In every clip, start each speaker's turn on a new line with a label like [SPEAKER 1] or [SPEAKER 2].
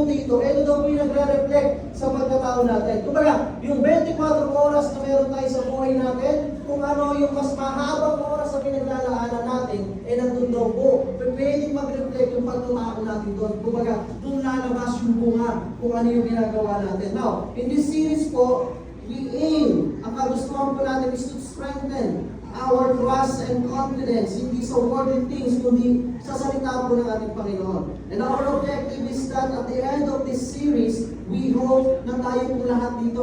[SPEAKER 1] dito, ito daw po yung nagre-reflect sa pagkatao natin. Kumbaga, yung 24 oras na meron tayo sa buhay natin, kung ano yung mas mahabang oras na pinaglalaanan natin, nandun daw po. Pwedeng mag-reflect yung pagkatao natin doon. Kumbaga, doon lalabas yung bunga kung ano yung ginagawa natin. Now, in this series po, we aim, ang kagustuhan po natin is to strengthen our trust and confidence, hindi sa worldly things, kundi sa salita po ng ating Panginoon. And our objective is that at the end of this series, we hope na tayo po lahat dito,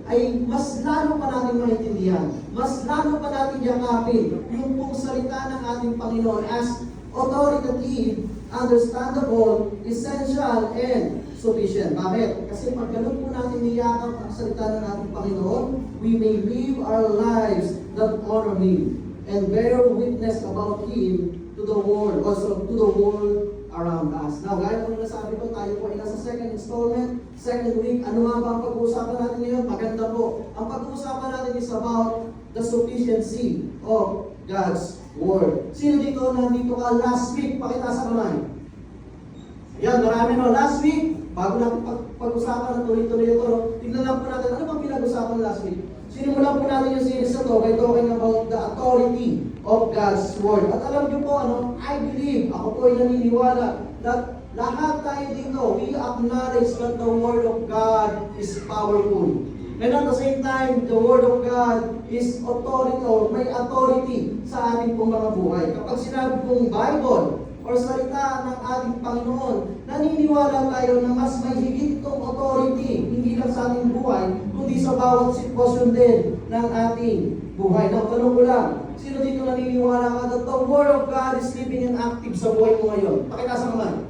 [SPEAKER 1] ay mas lalo pa natin maintindihan, mas lalo pa natin yakapin yung pong salita ng ating Panginoon as authoritative, understandable, essential, and sufficient. Bakit? Kasi pag ganun po natin niyakap ang salita ng ating Panginoon, we may live our lives that honor Him and bear witness about Him to the world, also to the world around us. Now, gaya po nasabi ko, tayo po ay nasa second installment, second week. Ano nga ba ang pag-uusapan natin ngayon? Maganda po. Ang pag-uusapan natin is about the sufficiency of God's Word. Sino dito nandito ka last week? Pakita sa kamay. Yan, marami no. Last week, bago natin pag-usapan ng tuloy-tuloy ito, tignan lang po natin, ano bang pinag-usapan last week? Sinimulan po natin yung series na to by talking about the authority of God's Word. At alam niyo po, I believe, ako po ay naniniwala, that lahat tayo dito, we acknowledge that the Word of God is powerful. And at the same time, the Word of God is authority or may authority sa ating pong mga buhay. Kapag sinabi pong Bible or salita ng ating Panginoon, naniniwala tayo na mas may higit itong authority, hindi lang sa ating buhay, kundi sa bawat sitwasyon din ng ating buhay. Now, tanong ko lang, sino dito naniniwala ka that the Word of God is living and active sa buhay mo ngayon? Pakita sa kamay.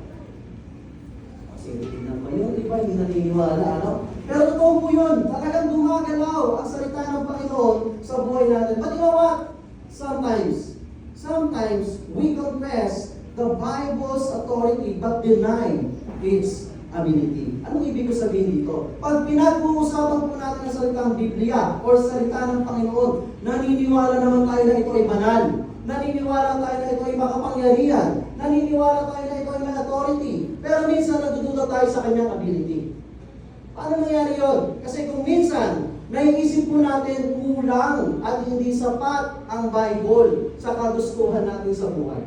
[SPEAKER 1] Kasi tingnan pa yun, di ba? Hindi naniniwala, Pero totoo po yun. Talagang gumagalaw ang salita ng Panginoon sa buhay natin. But you know what? Sometimes we confess the Bible's authority but deny its ability. Anong ibig ko sabihin dito? Pag pinag-uusapan po natin ang salitang Biblia or salita ng Panginoon, naniniwala naman tayo na ito ay banal. Naniniwala tayo na ito ay makapangyarihan. Naniniwala tayo na ito ay may authority. Pero minsan nagdududa tayo sa kanyang ability. Paano nangyari yun? Kasi kung minsan, naiisip po natin kulang at hindi sapat ang Bible sa kagustuhan natin sa buhay.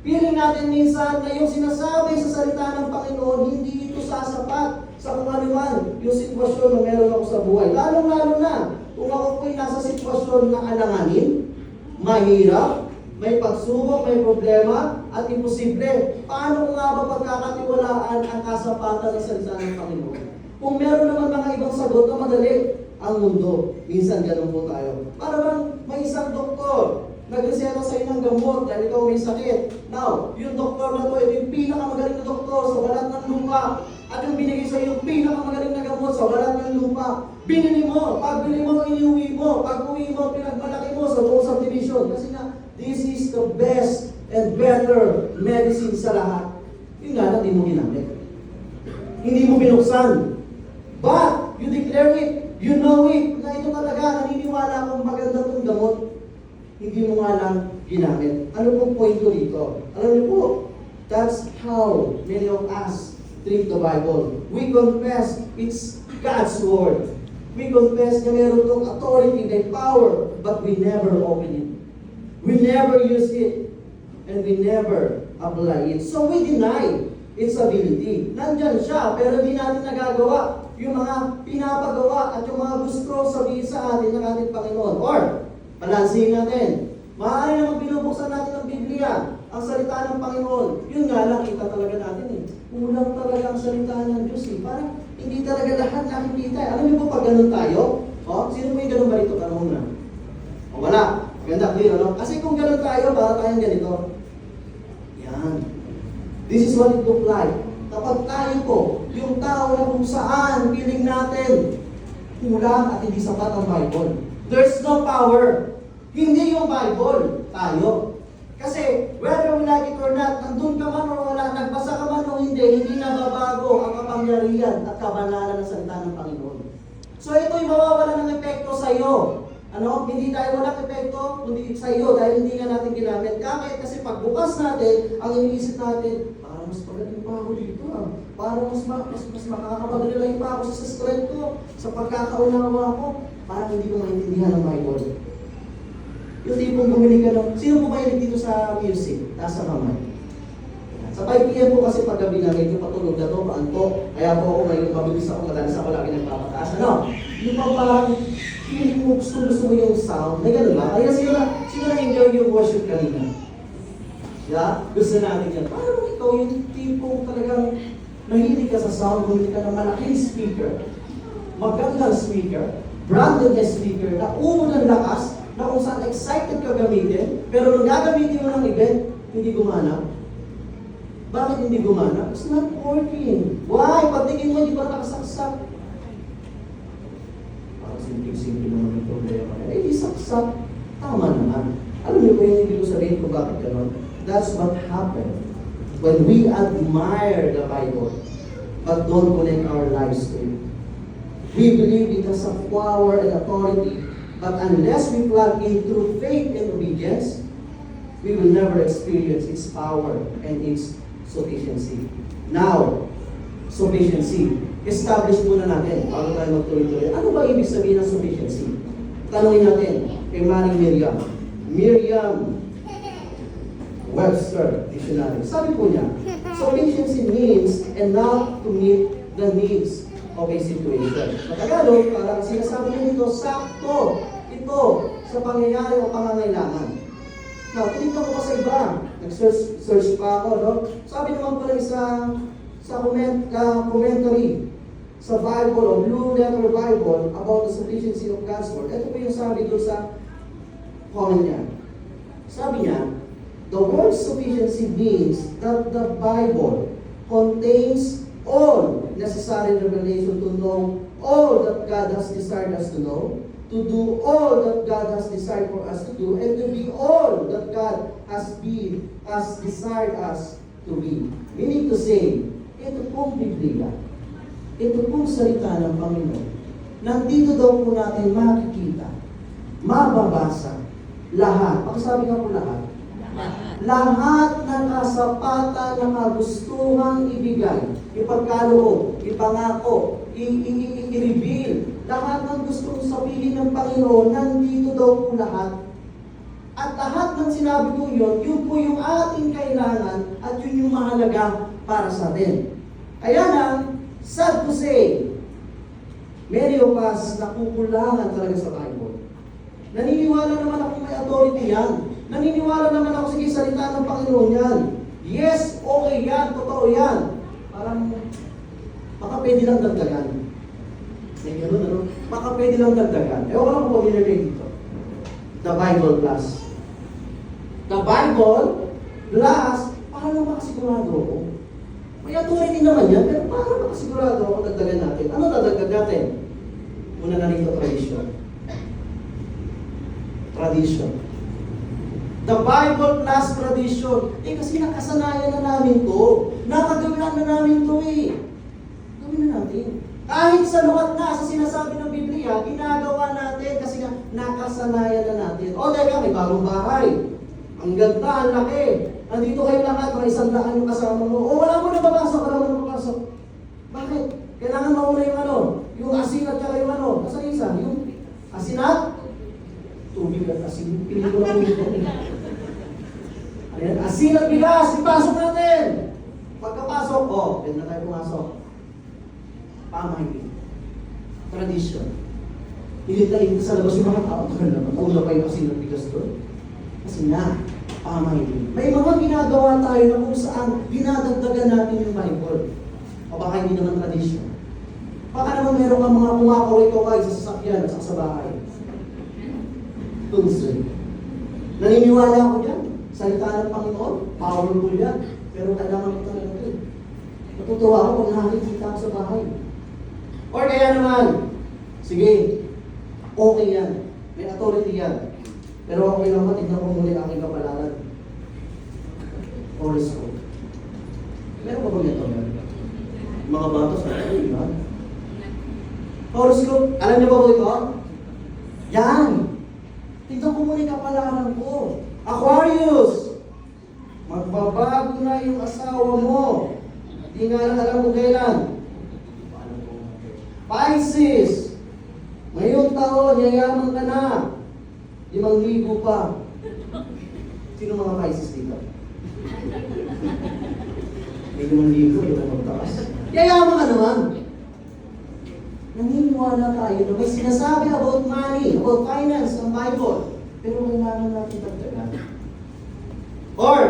[SPEAKER 1] Feeling natin minsan na yung sinasabi sa salita ng Panginoon, hindi ito sasapat sa kung ano man yung sitwasyon na meron ako sa buhay. Lalo-lalo na kung ako po'y nasa sitwasyon na alanganin, mahirap, may pagsubok, may problema, at imposible. Paano ko nga ba pagkakatiwalaan ang kasapatan ng salita ng Panginoon? Kung meron naman mga ibang sagot na madali ang mundo, minsan ganun po tayo. Para bang may isang doktor, nag-reseta sa inyo ng gamot dahil ikaw may sakit. Now, yung doktor na to, ito yung pinakamagaling na doktor sa balat ng lupa. At yung binigay sa iyo, yung pinakamagaling na gamot sa balat ng lupa. Binili mo, pagbili mo, iniuwi mo. Pag-uwi mo, pinagmalaki mo sa buong subdivision. Kasi nga, this is the best and better medicine sa lahat. Yung nga, hindi mo ginamit. Hindi mo binuksan. But, you declare it, you know it, na ito talaga, naniniwala akong maganda itong gamot. Hindi mo nga lang ginamit. Ano pong point ko dito? Alam niyo po, that's how many of us treat the Bible. We confess it's God's Word. We confess na meron itong authority, may power, but we never open it. We never use it, and we never apply it. So we deny its ability. Nandyan siya, pero hindi natin nagagawa yung mga pinapagawa at yung mga gusto sabihin sa atin ng ating Panginoon. Or, balansin natin. Maaari naman binubuksan natin ang Biblia, ang salita ng Panginoon. Yun nga lang, kita talaga natin Kulang talaga ang salita ng Diyos Parang hindi talaga lahat nakikita Alam niyo po pag ganun tayo? Sino may ganun ba rito? Tanong na. Wala. Ganda, clear, Kasi kung ganun tayo, para tayong ganito. Yan. This is what it look like. Kapag tayo po, yung tao na kung saan piling natin, kulang at hindi sapat ang Bible. There's no power. Hindi yung Bible, tayo. Kasi, whether we like it or not, nandun ka man o wala, nagbasa ka man o hindi nababago ang kapangyarihan at kabanalan ng salita ng Panginoon. So ito'y mawawala ng epekto sa iyo Hindi tayo walang epekto, kundi sa iyo dahil hindi nga natin ginamit. Bakit? Kasi pagbukas natin, ang iniisip natin, parang mas pagaling pa ako dito Parang mas makakapag-rely pa ako sa strength ko, sa pagkakaunawa ko. Parang hindi ko maintindihan ang Bible. Yung tipong bumili ka ng, sino po ba yung dito sa music? Nasa kamay. Sa 5 p.m. po kasi paggabi na medyo patulog na to, paanto. Kaya po ako ngayon, mabilis ako, madalas ako lagi nagpapataas. Yung parang, feeling mo, gusto mo yung sound. May ganun ba? Kaya sino na-enjoy yung worship kanina? Yeah? Gusto natin yan. Parang ikaw yung tipong talagang mahilig ka sa sound, mahilig ka ng malaking speaker, magandang speaker, branded na speaker, na umo ng lakas, na kung saan excited ka gamitin, pero nung gagamitin mo ng event, hindi gumana. Bakit hindi gumana? It's not working. Why? Pagtingin mo, hindi pa nakasaksak. Parang simple-simple naman yung problema. Di saksak. Tama naman. Alam niyo po yung hindi ko sabihin kung bakit gano'n? That's what happened when we admire the Bible but don't connect our lives to it. We believe it has a power and authority, but unless we plug in through faith and obedience, we will never experience its power and its sufficiency. Now, sufficiency. Establish muna natin bago tayo magtuloy-tuloy. Ano ba ibig sabihin ng sufficiency? Tanungin natin kay Maring Miriam. Miriam Webster Dictionary. Sabi po niya, sufficiency means enough to meet the needs of a situation. Sa Tagalog, parang sinasabi niya dito, sakto ito sa pangyayari o pangangailangan. Now, tinignan ko pa sa iba. Nag-search pa ako, no? Sabi naman pala sa commentary sa Bible o Blue Letter Bible about the sufficiency of God's Word. Ito po yung sabi doon sa comment niya. Sabi niya, the word sufficiency means that the Bible contains all necessary revelation to know all that God has desired us to know, to do all that God has desired for us to do, and to be all that God has desired us to be. Meaning to say, ito pong Biblia, ito pong salita ng Panginoon, nandito daw po natin makikita, mababasa, lahat. Pakisabi nga po lahat. Lahat ng kasapatan na kagustuhang ibigay, ipagkaloob, ipangako, i-reveal, lahat ng gustong sabihin ng Panginoon, nandito daw po lahat. At lahat ng sinabi ko yun po yung ating kailangan at yun yung mahalaga para sa atin. Kaya lang, sad to say, many of us nakukulangan talaga sa Bible. Naniniwala naman ako may authority yan. Naniniwala naman ako, sige, salita ng Panginoon yan. Yes, okay yan, totoo yan. Parang, baka pwede lang dagdagan. May gano'n, ano? Baka pwede lang dagdagan. Ewan ko lang kung familiar kayo dito. The Bible Plus. The Bible Plus, paano makasigurado ako? May authority naman yan, pero paano makasigurado ako dagdagan natin? Ano dadagdag natin? Una na rito, tradition. Tradition. The Bible Plus tradition. Kasi nakasanayan na namin to. Nakagawian na namin to Gawin na natin. Kahit sa lukat na, sa sinasabi ng Biblia, ginagawa natin kasi nga nakasanayan na natin. Teka, may bagong bahay. Ang ganda, ang laki. Nandito kayo lahat, mga 100 yung kasama mo. Wala mo na papasok, wala mo na papasok. Bakit? Kailangan mauna yung asin at saka yung Nasaan yung isa? Yung asin at tubig at asin. Pili ko lang dito. Ayan, asin at bigas, ipasok natin. Pagkapasok, pwede na tayo pumasok. Pamahiin. Tradition. Ilitain sa labas yung mga tao. Una pa yung asin at bigas doon. Kasi na, pamahiin. May mga ginagawa tayo na kung saan dinadagdagan natin yung Bible. O baka hindi naman tradition. Baka naman meron kang mga kumakaway-kaway sa sasakyan at sa bahay. Tunsoy. Naniniwala ako dyan. Salita ng Panginoon, powerful yan. Pero kailangan ko talaga ito. Natutuwa ako kung nakikita ko sa bahay. Or kaya naman, sige, okay yan. May authority yan. Pero okay lang ba, tignan ko muli aking kapalaran. Horoscope. Meron ba ba ito? Mga batos na ito, di ba? Horoscope, alam niyo ba po ito? Yan! Tingnan ko muna yung kapalaran ko. Aquarius, magbabago na yung asawa mo. Hindi nga lang alam kung kailan. Pisces, ngayong taon, yayaman ka na. 5,000 pa. Sino mga Pisces dito? May 5,000, yung magtakas. Yayaman ka naman. Naniniwala tayo na may sinasabi about money, about finance, ng Bible. Pero kailangan natin dagdagan. Or,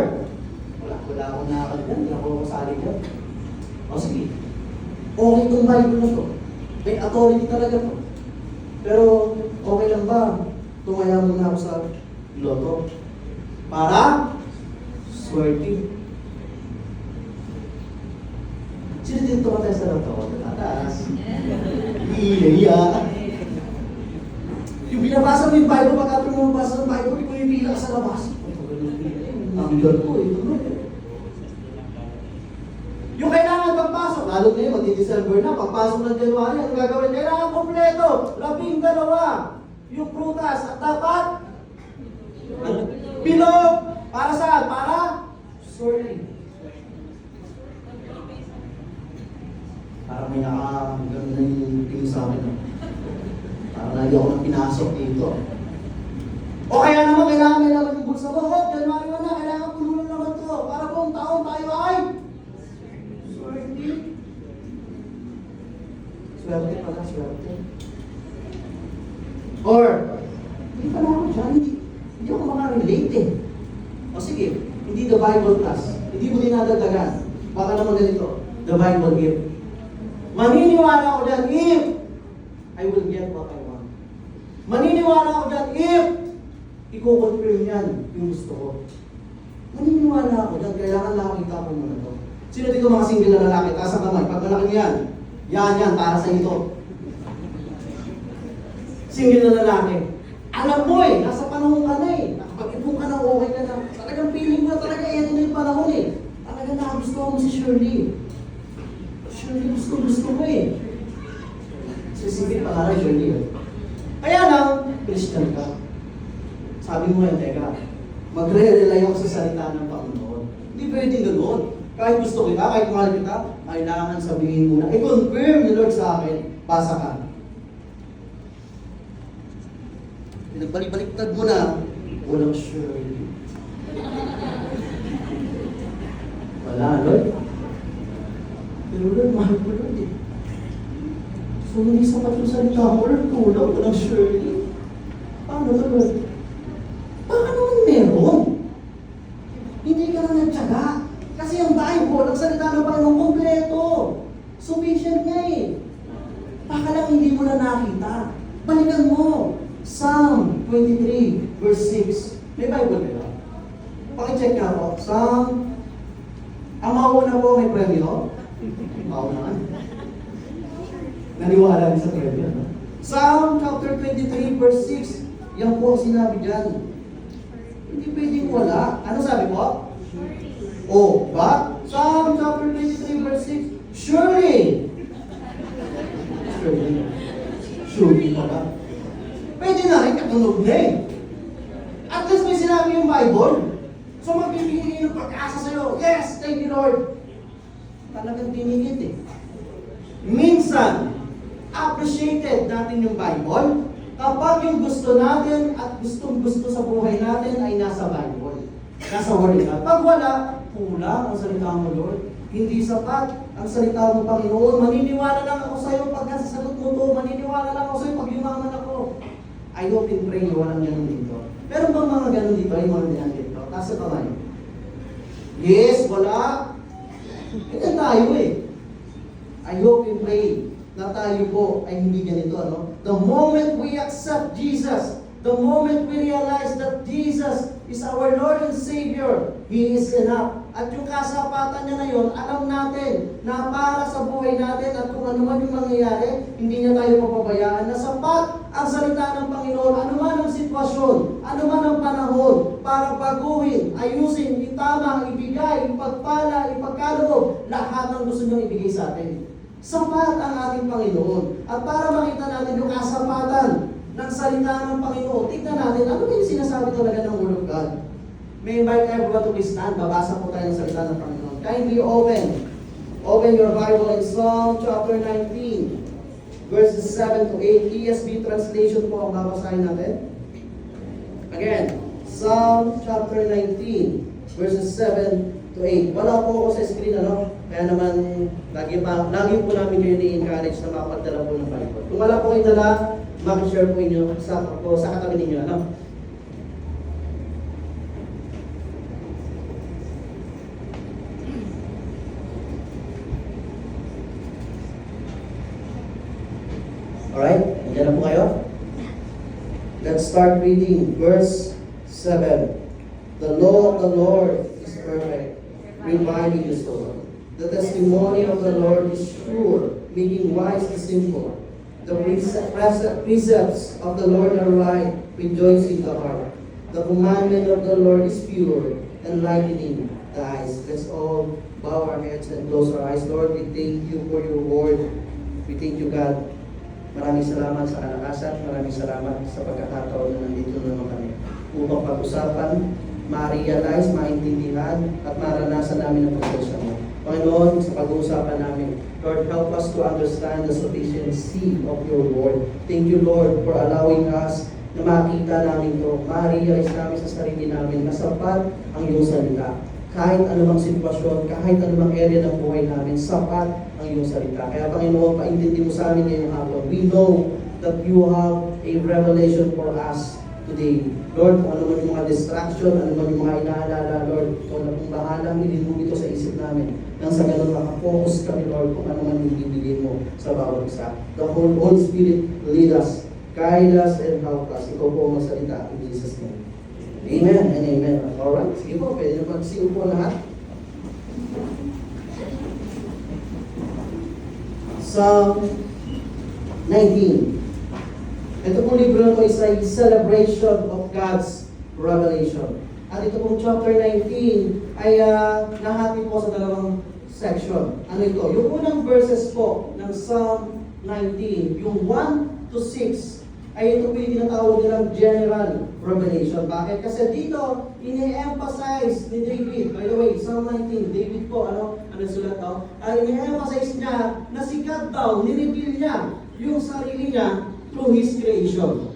[SPEAKER 1] wala akong nakakalitan, hindi ako kasali dyan. O sige, okay itong Bible na to. May authority talaga to. Pero, okay lang ba? Tumaya muna ako sa loto. Para? Swerte. Sino dito ka tayo sa loto? Tatas. Iya. Yung binabasa mo yung Bible, pagka pinabasa ng Bible, ikaw yung pila ka sa labas. Ang God ko, ito mo. Yung kailangan pagpasok, lalo na yun, magdi-December na, pagpasok ng January, ano gagawin? Kailangan kompleto, 12. Yung prutas, at dapat, bilog, para saan? Para? Sorry. Parang may nakagano na yung tingin sa akin. Parang lagi ako nang pinasok dito. O kaya naman, kailangan may naman yung bulsa mo. Oh, January 1 na, kailangan pulunan naman to. Para buong taon tayo ay swerte. Swerte pala, swerte. Or, hindi pala ako dyan, hindi ako makarelate eh. O sige, hindi the Bible class. Hindi mo dinadagdagan. Baka naman ganito, the Bible gift. Maniniwala ako dyan if I will get what I want. Maniniwala ako dyan if i-confirm yan yung gusto ko. Maniniwala ako dyan, kailangan nakakita ko muna to. Sino dito mga single na lalaki? Taas ang kamay. Pag malaki mo yan, yan, para sa ito. Single na lalaki. Alam mo eh, nasa panahon ka na eh. Nakapag-ipon ka na, okay ka na. Talagang feeling mo na talaga, ito na yung panahon eh. Talagang nakagustuhan mo si Shirley. Shirley, gusto mo eh. Specific pangalan, Shirley eh. Kaya lang, Christian ka. Sabi mo yan, teka, magre-rely ako sa salita ng Panginoon. Hindi pwedeng ganoon. Kahit gusto kita, kahit mahal kita, kailangan sabihin mo na, i-confirm ni Lord sa akin, basa ka. Pinagbalik-baliktad mo na, walang Shirley. Wala, Lord. Pero Lord, mahal ko Lord eh. So, hindi sapat yung salita mo, Lord, kulang, walang Shirley. Paano to, Lord? Baka naman meron. Hindi ka na nagtsaga. Kasi ang Bible, ang salita ng Panginoon, kompleto. Sufficient nga eh. Baka lang hindi mo na nakita. Balikan mo. Psalm 23, verse 6. May Bible nila. Pakicheck nga po. Psalm, ang mauna po may premyo. Mauna. Naniwala din sa premyo. No? Psalm chapter 23, verse 6. Yan po ang sinabi dyan. Hindi pwedeng wala. Ano sabi po? Oh, ba? Psalm chapter 23, verse 6. Surely. Surely pala. Pwede na rin katunog na eh. At least may sinabi yung Bible. So magbibigay ng pag-asa sa'yo. Yes, thank you Lord. Talagang tinigit eh. Minsan, appreciated natin yung Bible kapag yung gusto natin at gustong-gusto sa buhay natin ay nasa Bible. Nasa Word na. Pag wala, kulang ang salita mo Lord. Hindi sapat ang salita mo Panginoon. Maniniwala lang ako sa'yo pag nasasagot mo to. Maniniwala lang ako sa'yo pag yumaman ako. I hope and pray walang ganun dito. Pero bang mga ganun dito? Ay mga ganun dito. Taas sa kamay. Yes, wala. Ganyan tayo eh. I hope and pray na tayo po ay hindi ganito. Ano? The moment we accept Jesus, the moment we realize that Jesus is our Lord and Savior, He is enough. At yung kasapatan niya na yun, alam natin na para sa buhay natin at kung ano man yung mangyayari, hindi niya tayo papabayaan na sapat ang salita ng Panginoon, ano man ang sitwasyon, ano man ang panahon, para baguhin, ayusin, itama, ibigay, ipagpala, ipagkaloob, lahat ng gusto niyang ibigay sa atin. Sapat ang ating Panginoon. At para makita natin yung kasapatan ng salita ng Panginoon. Tignan natin, ano ba yung sinasabi talaga ng Word of God? May invite everyone to please stand. Babasa po tayo ng salita ng Panginoon. Kindly open your Bible in Psalm chapter 19, verses 7 to 8. ESV translation po ang babasahin natin. Again, Psalm chapter 19, verses 7 to 8. Wala po ako sa screen, ano? Kaya naman, lagi po namin kayo ni-encourage na makapagdala po ng Bible. Kung wala po kayo dala, makishare po inyo sa katabi ninyo, ano? Alright? Nandiyan na po kayo? Let's start reading verse 7. The law of the Lord is perfect, reviving the soul. The testimony of the Lord is sure, making wise the simple. The precepts of the Lord are right, rejoicing the heart. The commandment of the Lord is pure, enlightening the eyes. Let's all bow our heads and close our eyes. Lord, we thank you for your word. We thank you, God. Maraming salamat sa kalakasan. Maraming salamat sa pagkakataon na nandito naman kami upang pag-usapan, ma-realize, maintindihan, at maranasan namin ang pagkakasya mo. Panginoon, sa pag-uusapan namin, Lord, help us to understand the sufficiency of your word. Thank you, Lord, for allowing us na makita namin ito, ma-realize namin sa sarili namin na sapat ang iyong salita. Kahit anumang sitwasyon, kahit anumang area ng buhay namin, sapat ang iyong salita. Kaya Panginoon, paintindi mo sa amin ngayong hapon. We know that you have a revelation for us today. Lord, kung ano man yung mga distraction, ano man yung mga inaalala, Lord, ikaw na pong bahalang ililog ito sa isip namin. Nang sa ganun makafocus kami, Lord, kung ano man yung bibigyan mo sa bawat isa. The Holy Spirit lead us, guide us, and help us. Ikaw po ang magsalita in Jesus' name. Amen and amen. Alright, sige po, pwede na magsiupo lahat. Psalm 19. Ito pong libro na ito is a celebration of God's revelation. At ito pong chapter 19 ay nahati po sa dalawang section. Ano ito? Yung unang verses po ng Psalm 19, yung 1 to 6, ay ito po yung tinatawag nilang general revelation. Bakit? Kasi dito, ini-emphasize ni David. By the way, Psalm 19, David po, ano sulat daw? Ini-emphasize niya na si God daw, nireveal niya yung sarili niya through His creation.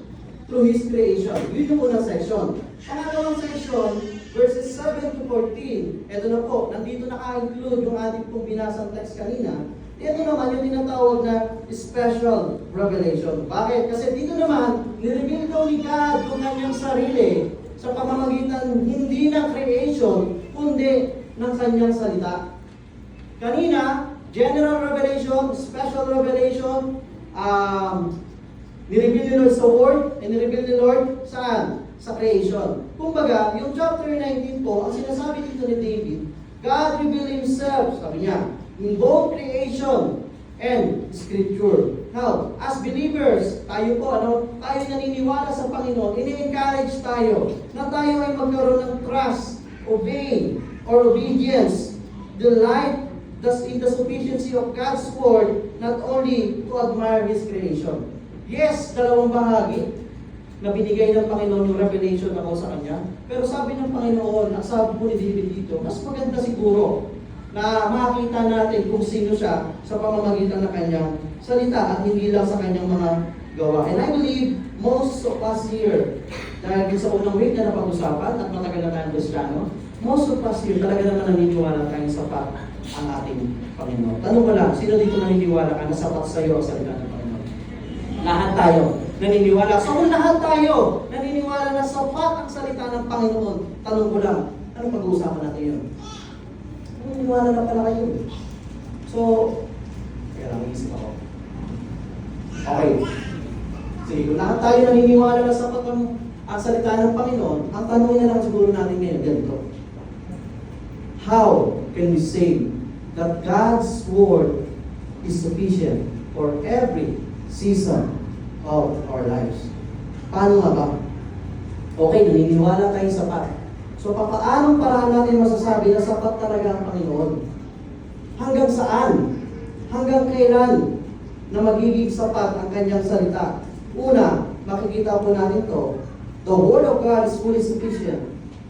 [SPEAKER 1] Through His creation. Yun yung unang section. Pangalawang section, verses 7 to 14. Ito na po, nandito naka-include yung ating pong binasang text kanina. Ito naman yung tinatawag na special revelation. Bakit? Kasi dito naman, nireveal daw ni God yung kanyang sarili sa pamamagitan hindi ng creation, kundi ng kanyang salita. Kanina, general revelation, special revelation, nireveal ni Lord sa Word, and nireveal ni Lord saan? Sa creation. Kumbaga, yung chapter 19 po, ang sinasabi dito ni David, God revealed Himself, sabi niya, in both creation and Scripture. Now, as believers, tayo po, tayo naniniwala sa Panginoon, ini-encourage tayo na tayo ay magkaroon ng trust, obey, or obedience, delight in the sufficiency of God's Word, not only to admire His creation. Yes, dalawang bahagi na binigay ng Panginoon yung revelation ako sa Kanya. Pero sabi ng Panginoon, ang sabi po ni David dito, mas maganda siguro na makita natin kung sino siya sa pamamagitan ng Kanyang salita at hindi lang sa Kanyang mga gawa. And I believe most of us here, dahil sa unang week na napag-usapan at matagal na tayong Kristiyano, most of us here talaga naman naniniwala tayong sapat ang ating Panginoon. Tanong ko lang, sino dito naniniwala ka na sapat sa iyo ang salita ng Panginoon? Lahat tayo naniniwala. So kung lahat tayo naniniwala na sapat ang salita ng Panginoon, tanong ko lang, anong pag-uusapan natin yun? Naniniwala na pala kayo. So, kaya lang isip ako. Okay. Sige, kung lahat tayo naniniwala na sapat ang salita ng Panginoon, ang tanong na lang siguro natin ngayon, ganito. How can we say that God's Word is sufficient for every season of our lives? Paano nga ba? Okay, naniniwala tayo sapat. So, papaanong paraan natin masasabi na sapat talaga ang Panginoon? Hanggang saan? Hanggang kailan na magiging sapat ang Kanyang salita? Una, makikita po natin to. The Word of God is fully sufficient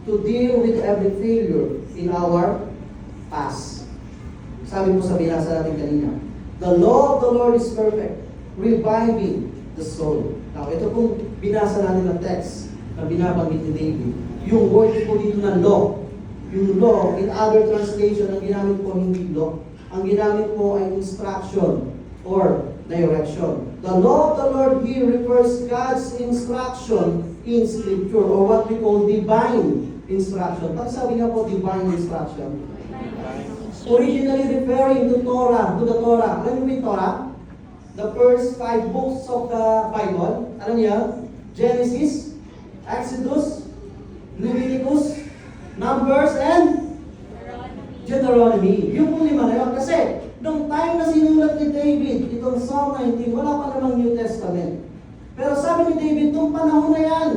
[SPEAKER 1] to deal with every failure in our past. Sabi po sa binasa natin kanina, the law of the Lord is perfect, reviving the soul. Now, ito pong binasa natin ng text na binabanggit ni David. Yung word po dito na law. Yung law, in other translation, ang ginamit po hindi law. Ang ginamit po ay instruction or direction. The law of the Lord here refers God's instruction in Scripture or what we call divine instruction. Pag sabi nga po divine instruction, originally referring to Torah, to the Torah. Alam niyo yung Torah? The first 5 books of the Bible. Alam niyo? Genesis, Exodus, Leviticus, Numbers, and Deuteronomy. Yung po 5 na yun. Kasi, nung time na sinulat ni David, itong Psalm 19, wala pa namang New Testament. Pero sabi ni David, itong panahon na yan,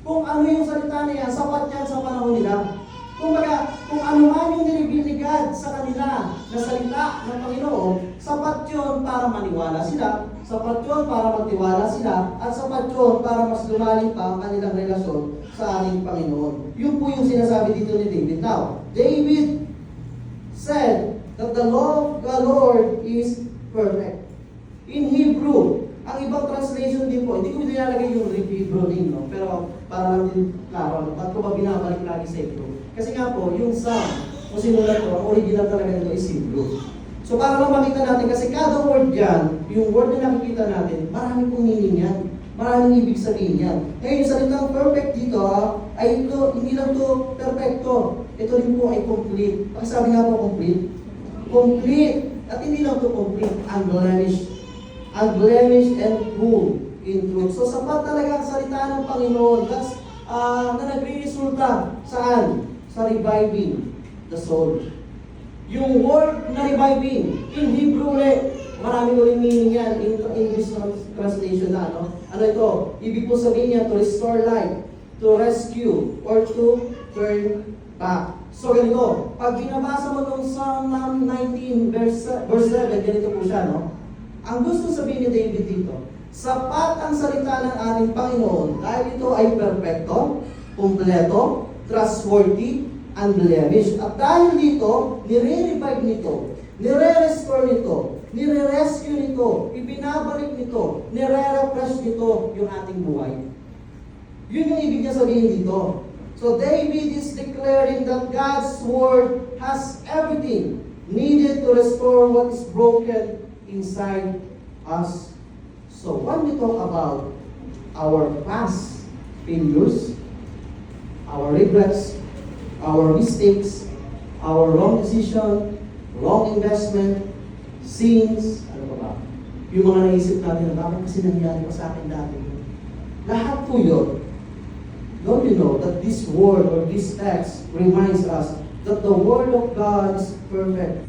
[SPEAKER 1] kung ano yung salita na yan, sapat yan sa panahon nila. Kung ano man yung nireview ni God sa kanila na salita ng Panginoon, sapat yun para maniwala sila, sapat yun para magtiwala sila, at sapat yun para mas lumalim pa ang kanilang relasyon sa ating Panginoon. Yun po yung sinasabi dito ni David. Now, David said that the law of the Lord is perfect. In Hebrew, ang ibang translation din po, hindi ko nilalagay yung Hebrew din, no? Pero para lang din klaro, ba't ko ba binabalik lagi sa Hebrew? Kasi nga po, yung Psalm, kung sinulat ko, ang original talaga nito is Hebrew. So para lang makita natin, kasi kada word yan, yung word na nakikita natin, marami pong meaning yan. Maraming ibig sabihin yan. Ngayon, yung salitang perfect dito, ay ito, hindi lang to perfecto. Ito rin po ay complete. Pakisabi nga po complete. Complete. At hindi lang to complete, unblemished. Unblemished and full in truth. So sapat talaga ang salita ng Panginoon. That's na nagre-resulta saan? Sa reviving the soul. Yung word na reviving, in Hebrew ulit, marami ulit meaning yan in English translation na, no? Ano ito? Ibig po sabihin niya to restore life, to rescue, or to turn back. So ganito, pag binabasa mo itong Psalm 19 verse 7, ganito po siya, no? Ang gusto sabihin ni David dito, sapat ang salita ng ating Panginoon dahil ito ay perfecto, kumpleto, trustworthy, unblemished. At dahil dito, nire-revive nito, nire-restore nito, nire-rescue nito, ibinabalik nito, nire-refresh nito yung ating buhay. Yun yung ibig niya sabihin dito. So David is declaring that God's Word has everything needed to restore what is broken inside us. So when we talk about our past failures, our regrets, our mistakes, our wrong decision, wrong investment, sins, ano ba ba? Yung mga naisip natin na bakit kasi nangyari pa sa akin dati. Lahat po yun. Don't you know that this word or this text reminds us that the Word of God is perfect,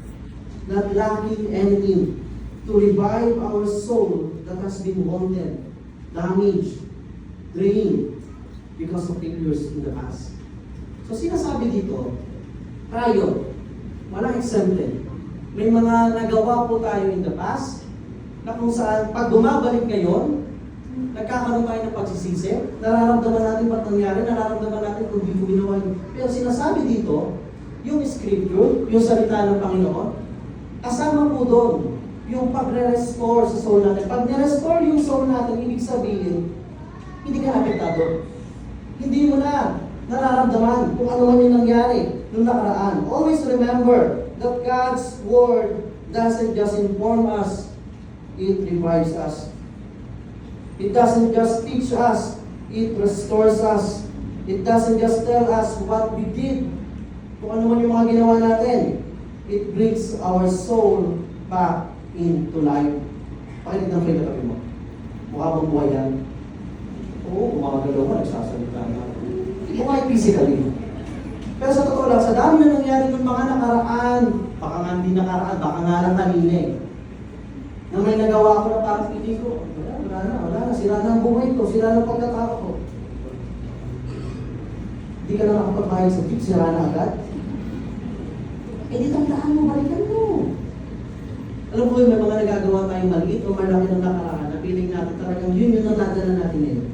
[SPEAKER 1] not lacking anything, to revive our soul that has been wounded, damaged, drained because of failures in the past. So sinasabi dito, tayo, walang exempted. May mga nagawa po tayo in the past na kung saan pag bumabalik ngayon, nagkakaroon tayo ng pagsisisi, nararamdaman natin ba't nangyari, nararamdaman natin kung hindi ko ginawa yun. Pero sinasabi dito, yung scripture, yung salita ng Panginoon, kasama po doon yung pagre-restore sa soul natin. Pag nirestore yung soul natin, ibig sabihin, hindi ka napektado. Hindi mo na nararamdaman kung ano man yung nangyari nung nakaraan. Always remember that God's Word doesn't just inform us, it revives us. It doesn't just teach us, it restores us. It doesn't just tell us what we did, kung ano man yung mga ginawa natin. It brings our soul back into life. Pakinig ng frame na tabi mo. Mukha bang buhay yan? Oo, kumagalaw ka, nagsasalita na. Mukha ay physically. Pero sa totoo lang, sa dami na nangyari ng mga nakaraan, baka nga hindi nakaraan, baka nga lang kanina eh. Na may nagawa ko na parang piling ko, wala na, sila na ang buhay ko, sila na ang pagkatao ko. Hindi ka na nakapagbayad sa jeep, sila na agad. Eh di tandaan mo, balikan mo. Alam mo, may mga nagagawa tayong maliit o malaki ng nakaraan na feeling natin talagang yun yung nadadala natin ngayon.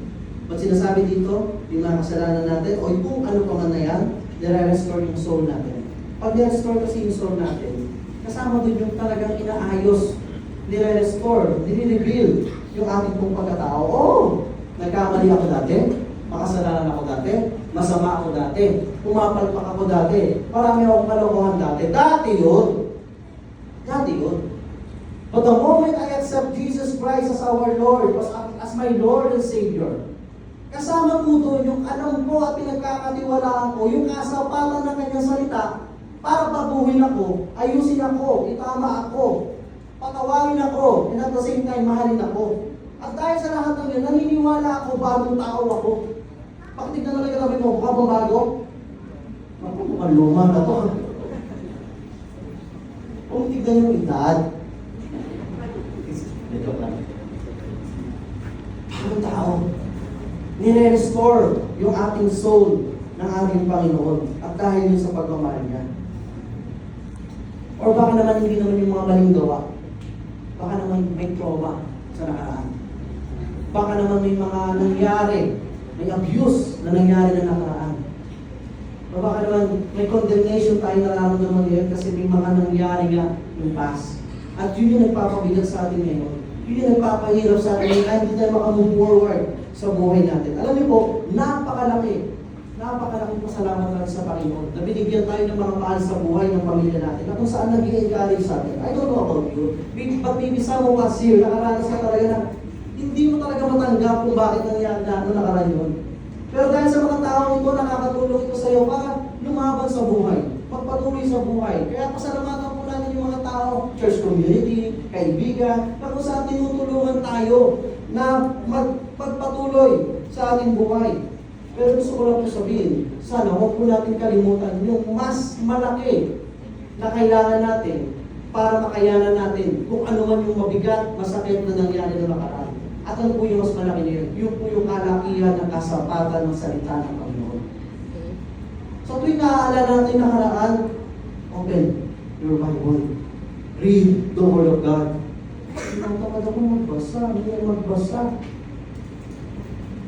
[SPEAKER 1] Pag sinasabi dito, yung mga kasalanan natin, o kung ano pa man na yan, nire-restore yung soul natin. Pag nire-restore kasi yung soul natin, kasama din yung talagang inaayos, nire-restore, nire-reveal yung ating pong pagkatao. Oo, nagkamali ako dati, makasalanan ako dati, masama ako dati, pumapalpak ako dati, marami akong kalokohan dati. Dati yun. Dati yun. But the moment I accept Jesus Christ as our Lord, as my Lord and Savior, kasama po doon yung alam ko at pinagkakatiwalaan ko, yung kasapatan ng kanyang salita, para baguhin ako, ayusin ako, itama ako, patawarin ako, and at the same time, mahalin ako. At dahil sa lahat ng yan, naniniwala ako, bagong tao ako. Pakitignan na lang katabi mo, mukha bang bago? Mukhang luma na to. Kung tignan yung edad, ito pa. Bagong tao. Nire-restore yung ating soul ng ating Panginoon. At dahil yun sa pagmamahal niya. Or baka naman hindi naman yung mga maling gawa. Baka naman may trauma sa nakaraan. Baka naman may mga nangyari, may abuse na nangyari na nakaraan. O baka naman may condemnation tayo nararamdaman ngayon kasi may mga nangyari nga yung past. At yun yung nagpapabigat sa atin ngayon. Yun yung nagpapahirap sa atin ngayon. Hindi tayo makamove forward sa buhay natin. Alam niyo po, napakalaking pasalamat natin sa Panginoon na binigyan tayo ng mga mahal sa buhay ng pamilya natin na kung saan nag-i-encourage sa atin. I don't know about you, but maybe some of us here, nakaranas ka talaga na hindi mo talaga matanggap kung bakit nangyari na nakaraan yun. Pero dahil sa mga taong ito, nakakatulong ito sa iyo para lumaban sa buhay, magpatuloy sa buhay. Kaya pasalamatan po natin yung mga tao, church community, kaibigan, na kung saan tinutulungan tayo na magpatuloy sa ating buhay. Pero gusto ko lang po sabihin, sana huwag po natin kalimutan yung mas malaki na kailangan natin para makayanan natin kung ano man yung mabigat, masakit na nangyari na nakaraan. At ano po yung mas malaki na yun? Yun po yung kalakihan ng kasapatan ng salita ng Panginoon. So tuwing naaalala natin nakaraan, open your Bible. Read the Word of God. Tinatamad ako magbasa, hindi magbasa.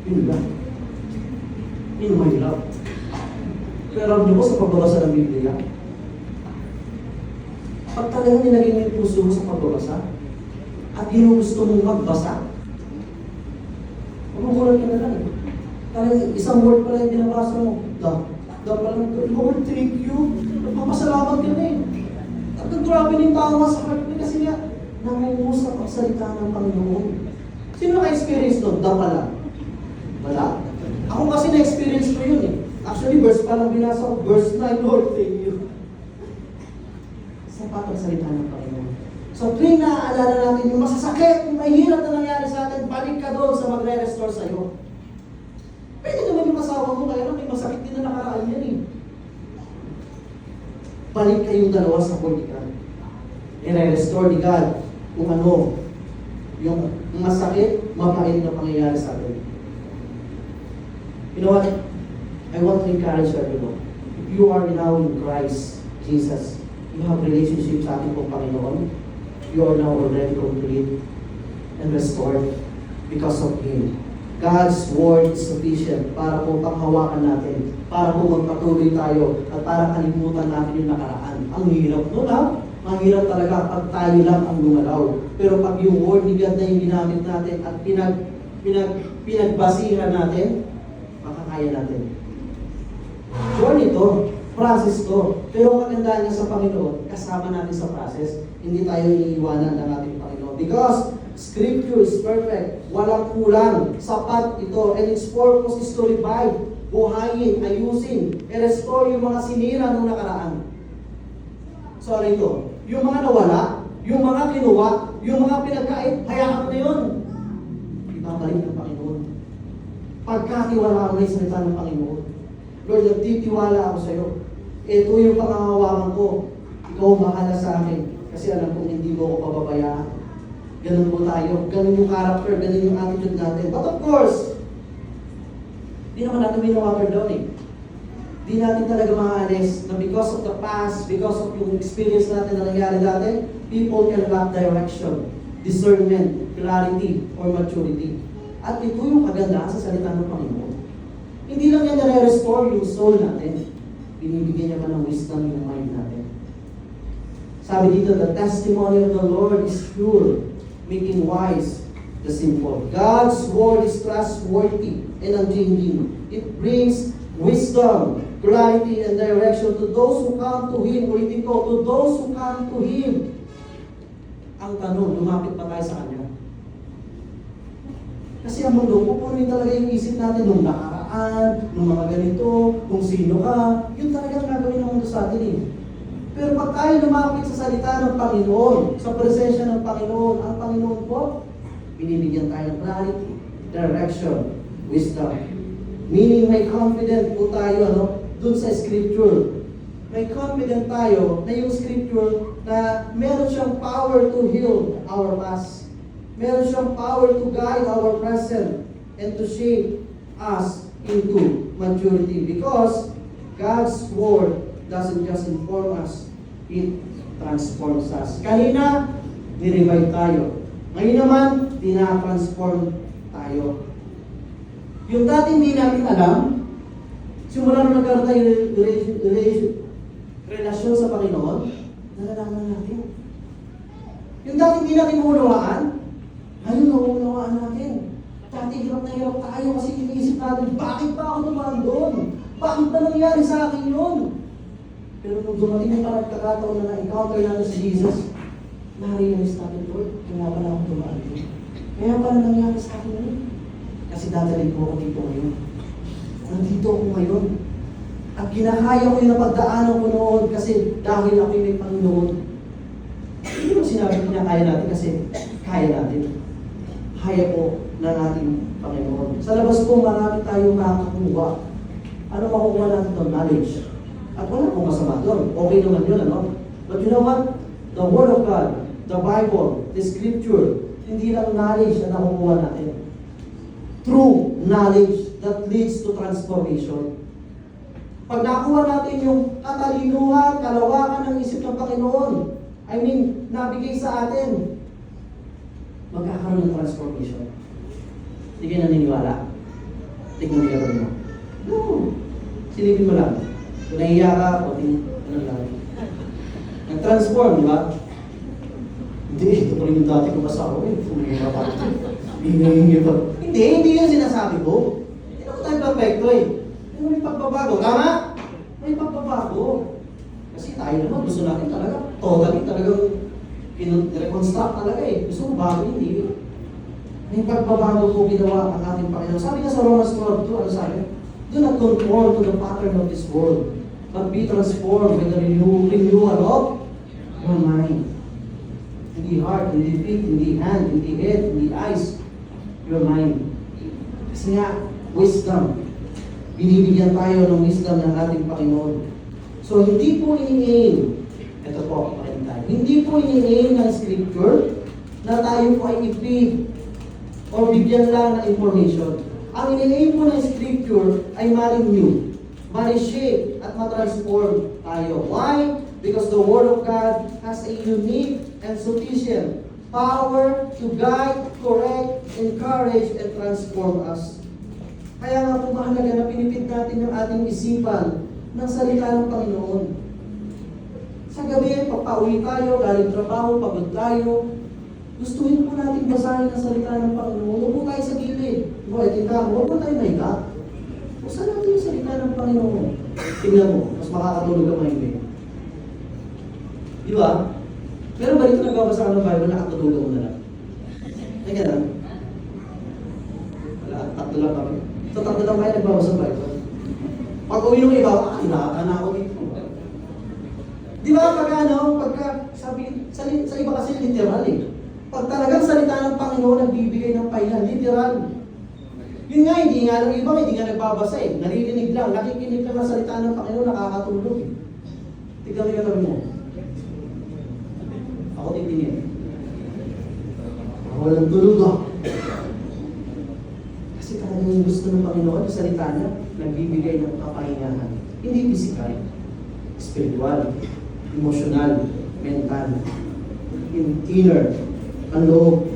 [SPEAKER 1] Yun lang. Yun may love. Pero alam niyo po sa pagbabasa ng Biblia, pag talagang nilagay mo yung puso mo sa pagbabasa, at ginugusto mong magbasa, magugulat ka na lang. Talagang isang word pala yung binabasa mo, da pala, Lord, thank you. Nagpapasalamat ka na eh. At naggrabe yung tawa sa heart mo kasi nga, nangungusap ang salita ng Panginoon. Sino naka-experience doon? Da pala. Wala? Ako kasi na-experience ko yun eh. Actually, verse pa lang binasa ko. Verse 9, Lord, thank you. Sapat ang salita ng Panginoon. So, tuwing naaalala natin yung masasakit, yung mahirap na nangyari sa atin, balik ka doon sa magre-restore sa'yo. Pwede naman yung asawa mo, kaya lang may masakit din na nakaraan yan eh. Balik kayong dalawa sa politikan. I-restore ni God kung ano, yung masakit, mapait na pangyayari sa atin. You know what? I want to encourage everyone. If you are now in Christ Jesus, you have relationship sa ating pong Panginoon, you are now already complete and restored because of Him. God's Word is sufficient para po panghawakan natin, para po magpatuloy tayo, at para kalimutan natin yung nakaraan. Ang hirap nun ha? Ang hirap talaga pag tayo lang ang lumalaw. Pero pag yung Word ni God na yung ginamit natin at pinagbasihan natin, makakaya natin. Journey to, process to. Pero ang magandaan niya sa Panginoon, kasama natin sa process, hindi tayo iiwanan ng ating Panginoon. Because Scripture is perfect, walang kulang, sapat ito, and its purpose is to revive, buhayin, ayusin, i-restore yung mga sinira nung nakaraan. So ano ito? Yung mga nawala, yung mga kinuha, yung mga pinagkait, hayaan mo na yun. Ibabalik ng Panginoon. Pagkatiwala mo na yung salita ng Panginoon. Lord, nagtitiwala ako sa iyo. Ito yung pangangawakan ko. Ikaw bahala sa akin. Kasi alam kong hindi mo ako pababayaan. Ganun po tayo. Ganun yung character, ganun yung attitude natin. But of course, di naman natin winawater down eh. Di natin talaga maalis na because of the past, because of yung experience natin na nangyari dati, people can lack direction. discernment, clarity, or maturity. At ito yung kagandahan sa salita ng Panginoon. Hindi lang yan nare-restore yung soul natin. Binibigyan niya pa ng wisdom yung mind natin. Sabi dito, the testimony of the Lord is pure, making wise the simple. God's word is trustworthy and unchanging. It brings wisdom, clarity, and direction to those who come to Him. Ulitin ko, to those who come to Him. Ang tanong, lumapit pa tayo sa Kanya. Kasi ang mundo, pupunuin talaga yung isip natin nung nakaraan, nung mga ganito, kung sino ka. Yun talaga ang gagawin ng mundo sa atin eh. Pero pag tayo lumapit sa salita ng Panginoon, sa presensya ng Panginoon, ang Panginoon po, binibigyan tayo ng clarity, direction, wisdom. Meaning may confident po tayo dun sa Scripture. May confident tayo na yung Scripture na meron siyang power to heal our past. Meron siyang power to guide our present and to shape us into maturity. Because God's Word doesn't just inform us, it transforms us. Kanina, ni-revive tayo. Ngayon naman, tina-transform tayo. Yung dati hindi natin alam, simula nung nagkaroon tayo relasyon sa Panginoon, nalalaman natin. Yung dati hindi natin maunawaan, ngayon nauunawaan natin. Dati hirap na hirap tayo kasi iniisip natin, bakit pa ako dumaan doon? Bakit ba nangyari sa akin yun? Pero nung dumating yung pagkakataon na na-encounter natin si Jesus, na-realize natin, Lord, kaya pala ako dumaan doon. Kaya pala nangyari sa akin yun. Kasi dadalhin ko ako dito ngayon. Nandito ako ngayon. At kinakaya ko yung napagdaanan ko noon kasi dahil ako may Panginoon. Hindi mo sinabi kinakaya natin kasi kaya natin. Kaya po ng ating Panginoon. Sa labas po, marami tayong makakakuha. Ano makukuha natin doon? Knowledge. At wala pong masama doon. Okay naman yun, ano? But you know what? The Word of God, the Bible, the Scripture, hindi lang knowledge na nakukuha natin. True knowledge that leads to transformation. Pag nakuha natin yung katalinuhan, kalawakan ng isip ng Panginoon, nabigay sa atin, magkakaroon ng transformation. Hindi kayo naniniwala? Tignan mo yung mo. No. Silipin mo lang. Kung nahiya ka, o ano lang. Nag-transform, di ba? Hindi, ito pa rin yung dati ko kasama. Fumihinga pa. Hinga pa. Hindi yun sinasabi ko. Hindi naman tayo perfecto eh. May pagbabago. Tama? May pagbabago. Kasi tayo naman, gusto natin talaga. Totally talagang i-reconstruct talaga eh. Gusto mo bago, hindi. May pagbabago po ginawa ang ating Panginoon. Sabi niya sa Romans 12, ano sabi? Do not conform to the pattern of this world, but be transformed with the renewal of your mind. Hindi heart, hindi feet, hindi hand, hindi head, hindi eyes. Your mind. Kasi nga, wisdom. Binibigyan tayo ng wisdom ng ating Panginoon. So, hindi po ini-aim, ito po, tayo. Hindi po ini-aim ng Scripture na tayo po ay i-feed o bigyan lang ng information. Ang ini-aim po ng Scripture ay ma-renew, ma-reshape, at ma-transform tayo. Why? Because the Word of God has a unique and sufficient power to guide, correct, encourage, and transform us. Kaya nga po mahalaga na pinipid natin yung ating isipan ng salita ng Panginoon. Sa gabi, papauwi tayo, galing trabaho, pagod tayo, gustuhin po natin basahin ang salita ng Panginoon. Huwag po tayo sa gilid. Huwag po tayo mahiga. Basahin natin yung salita ng Panginoon. Tingnan mo, mas makakatulog ang mahiga. Di ba? Pero ba dito nagbabasa ka ng Bible, nakatulog mo na lang? Ay, gano'n? Wala, tatlo lang kami. So, tatlo lang kayo nagbabasa ng Bible. Pag uwi ng iba, hinaka na ako dito. Di ba, sa iba kasi literal eh. Pag talagang salita ng Panginoon nagbibigay ng pahinga, literal. Yun nga, hindi nga ng iba, hindi nga nagbabasa eh. Naririnig lang, nakikinig lang ang salita ng Panginoon, nakakatulog eh. Tignan mo yung kami mo. Ako titingin. Walang tulog ah. Kasi talagang yung gusto ng Panginoon, yung salita niya, nagbibigay ng kapahingahan. Hindi physical, spiritual, emotional, mental, inner, ang loob.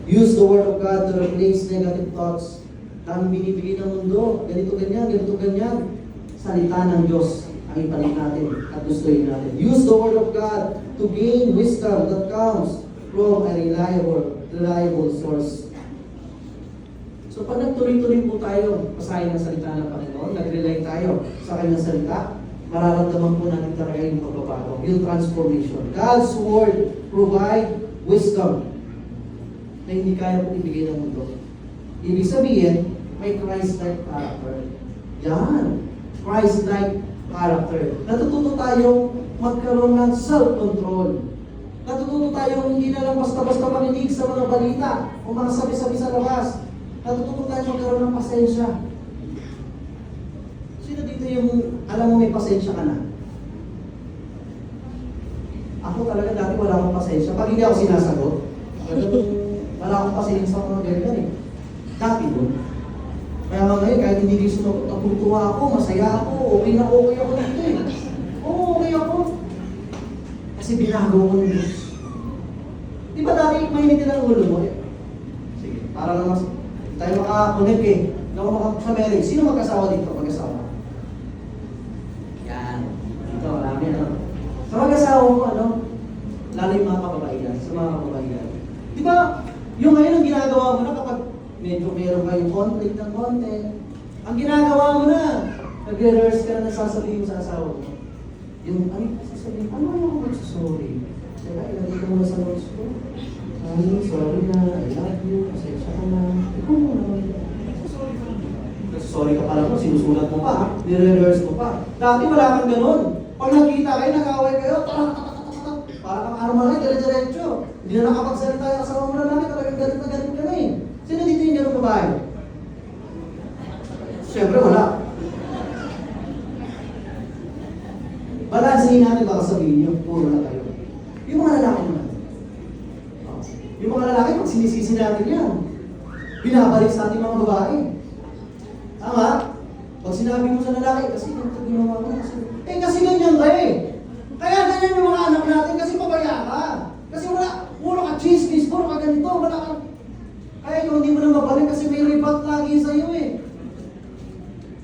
[SPEAKER 1] Use the Word of God to replace negative thoughts. Dami binibigay ng mundo. Ganito, ganyan, ganito, ganyan. Salita ng Diyos ang ipalit natin at gustuin natin. Use the Word of God to gain wisdom that comes from a reliable source. So pag nagtuloy-tuloy po tayo, basahin ang salita ng Panginoon, nag-rely tayo sa kanyang salita, mararamdaman po natin talaga yung pagbabago, yung transformation. God's Word provide wisdom na hindi kaya po ibigay ng mundo. Ibig sabihin, may Christ-like character. Yan. Christ-like character. Natututo tayong magkaroon ng self-control. Natututo tayong hindi na lang basta-basta makinig sa mga balita o mga sabi-sabi sa labas. Natututo tayong magkaroon ng pasensya. Sino dito yung alam mo may pasensya ka na? Ako talaga dati wala akong pasensya. Pag hindi ako sinasagot, wala akong pasensya sa mga ganyan eh. Dati doon. Kaya nga ngayon, kahit hindi gusto natutuwa ako, masaya ako, okay na okay ako dito eh. Oo, okay ako. Kasi binago ko ng Diyos. Di ba dati mainit din ang ulo mo eh? Sige, para lang mas tayo makakunik eh. Hindi ako sa marriage. Sino mag-asawa dito? Mag-asawa. Yan. Dito, marami ano. Sa mag-asawa mo, ano? Lalo yung mga kababaihan. Sa mga kababaihan. Di ba, yung ngayon ang ginagawa mo na kapag medyo meron kayong conflict ng konti, ang ginagawa mo na, nag-rehearse ka na sasabihin mo sa asawa mo. Yung, ay, sasabihin, ano yung magsasorry? Teka, ilagay ko muna sa notes ko. Ay, sorry na, I love you, pasensya ka na. Ikaw mo naman. Sorry ka pala mo, sinusulat mo pa, nire-rehearse mo pa. Dati wala kang ganun. Pag nakita kayo, nag-away kayo, para kang armalay, dire-diretso. Hindi na nakapagsalita yung asawa mo na namin, talagang galit na galit ka na eh. Sino dito yung ganun babae? Siyempre wala. Balansin natin baka sabihin niyo, puro na tayo. Yung mga lalaki naman. Yung mga lalaki, pag sinisisi natin yan, binabalik sa ating mga babae. Tama? Pag sinabi mo sa lalaki, kasi ganito ginawa mo, kasi ganyan ka eh. Kaya ganyan yung mga anak natin, kasi pabaya ka. Kasi wala, puro ka chismis, puro ka ganito, wala ka. Kaya ikaw hindi mo na mabalik kasi may rebat lagi sa iyo eh.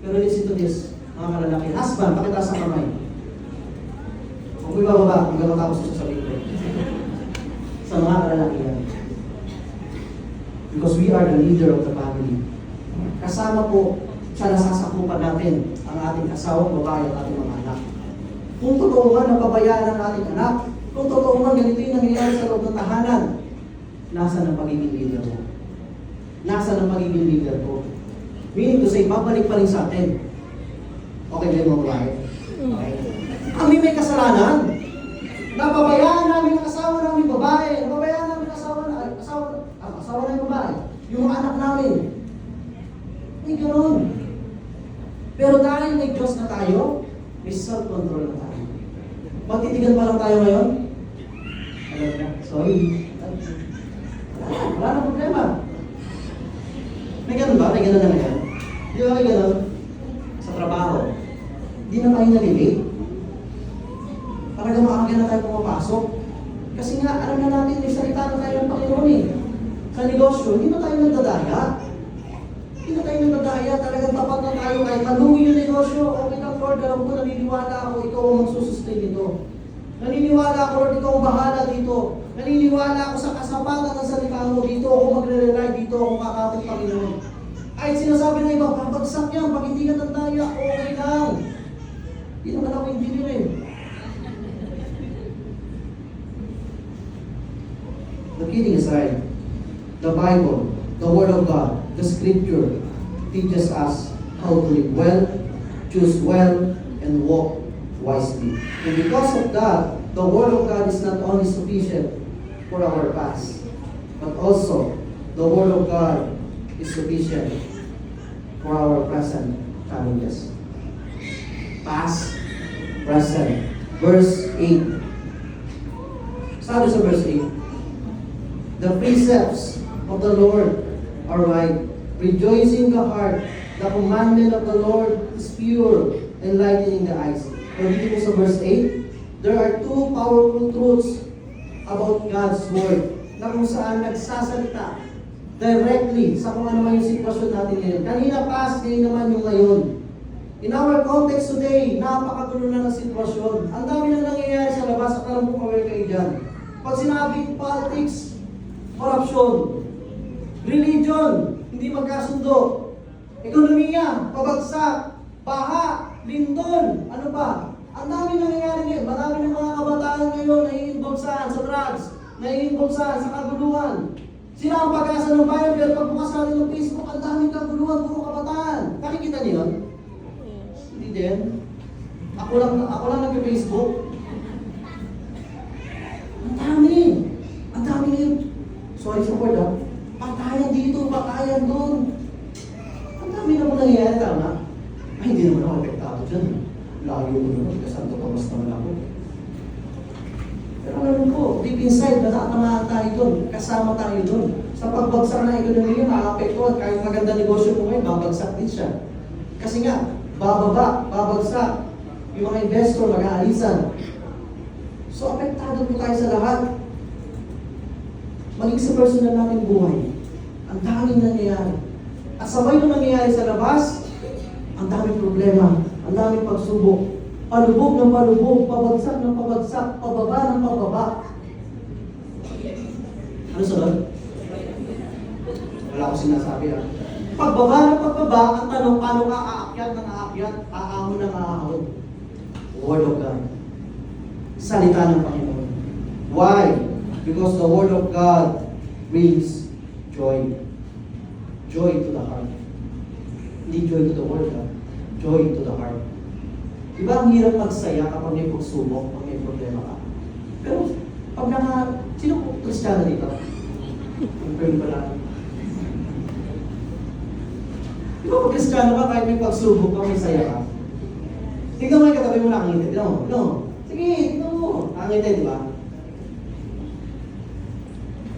[SPEAKER 1] Pero listen to this, mga lalaki. Husband, pakita sa kamay. Huwag mo ibababa, hanggang matapos ito sa video. Sa mga lalaki yan. Because we are the leader of the family. Kasama po sa nasasakupan natin ang ating asawang babae at ating mga anak. Kung totoo nga napabayaan ang ating anak, kung totoo nga ganito yung nangyayari sa loob ng tahanan, nasa ang pagiging leader mo? Nasa ang pagiging leader ko? Meaning to say, babalik pa rin sa atin. Okay ba yung mga babae? Okay. Kami may kasalanan. Napabayaan namin ang asawa namin babae. Napabayaan namin ang asawa namin babae. Yung mga anak namin. May ganoon. Pero dahil may Diyos na tayo, may self-control na tayo. Magtitigan pa lang tayo ngayon? Alam na, sorry. Wala na problema. May ganun ba? May ganun na ngayon? Di ba may ganun? Sa trabaho. Di na tayo nalilate. Talagang maaga na tayo pumapasok. Kasi nga, alam na natin, may salita na tayo ng Panginoon eh. Sa negosyo, hindi na tayo nagdadaya. Hindi na tayo nagdadaya. Talagang tapat na tayo kahit maluwi yung negosyo. Okay lang, Lord, alam ko, naniniwala ako, ikaw ang magsusustain dito. Naniniwala ako, Lord, ikaw ang bahala dito. Naniniwala ako sa kasapatan ng salita mo. Dito ako magre-rely, dito ako kakapit, Panginoon. Kahit sinasabi na iba, babagsak yan, pag hindi ka tandaya, okay lang. Hindi naman ako engineer eh. The kidding aside, the Bible, the Word of God, the Scripture teaches us how to live well, choose well, and walk wisely. And because of that, the Word of God is not only sufficient for our past, but also the Word of God is sufficient for our present challenges. Past, present. Verse 8. Sabi sa verse 8, the precepts of the Lord are right, rejoicing the heart. The commandment of the Lord is pure, enlightening the eyes. And dito sa verse 8, there are two powerful truths about God's Word na kung saan nagsasalita directly sa kung ano man yung sitwasyon natin ngayon. Kanina past, ngayon naman yung ngayon. In our context today, napakagulo na ng sitwasyon. Ang dami na nangyayari sa labas at alam kong aware kayo dyan. Pag sinabing politics, corruption, religion, hindi magkasundo, ekonomiya, pabagsak, baha, lindol, ano ba? Ang dami nangyayari ngayon. Marami ng mga kabataan ngayon na i-involve saan? Sa drugs, na i-involve saan? Sa kaguluhan. Sila ang pag-asa ng bayan, pero pagbukas natin ng Facebook, ang daming kaguluhan, puro kabataan. Nakikita niyo yun? Hindi din. Ako lang nag-Facebook. Ang dami. Ang dami ngayon. Sorry sa word ah. Patayan dito, patayan doon. Ang dami na po nangyayari, tama? Ay, hindi naman ako apektado dyan. Layo ko naman, kasi Santo Tomas naman ako. Pero alam po, deep inside, natatamaan tayo doon. Kasama tayo doon. Sa pagbagsak na ekonomiya, maapektuhan. Kahit maganda negosyo mo ngayon, babagsak din siya. Kasi nga, bababa, babagsak. Yung mga investor, mag-aalisan. So, apektado po tayo sa lahat. Maging sa personal natin buhay. Ang daming nangyayari. At sabay nung nangyayari sa labas, ang daming problema, ang daming pagsubok. Palubog ng palubog, pabagsak ng pabagsak, pababa ng pababa. Ano sunod? Wala akong sinasabi ah. Pagbaba ng pagbaba, ang tanong, paano ka aakyat ng aakyat, aahon ng aahon? Word of God. Salita ng Panginoon. Why? Because the Word of God brings joy. Joy to the heart. Hindi joy to the world, ah. Joy to the heart. Diba ang hirap magsaya kapag may pagsubok, kapag may problema ka? Pero, pag sino po Kristiyano dito? Confirm pa lang. Diba pag Kristiyano ka, kahit may pagsubok ka, may saya ka? Tingnan mo yung katabi mo nakangiti. Tingnan mo. Tingnan mo. Sige, tingnan mo. Nakangiti, di ba?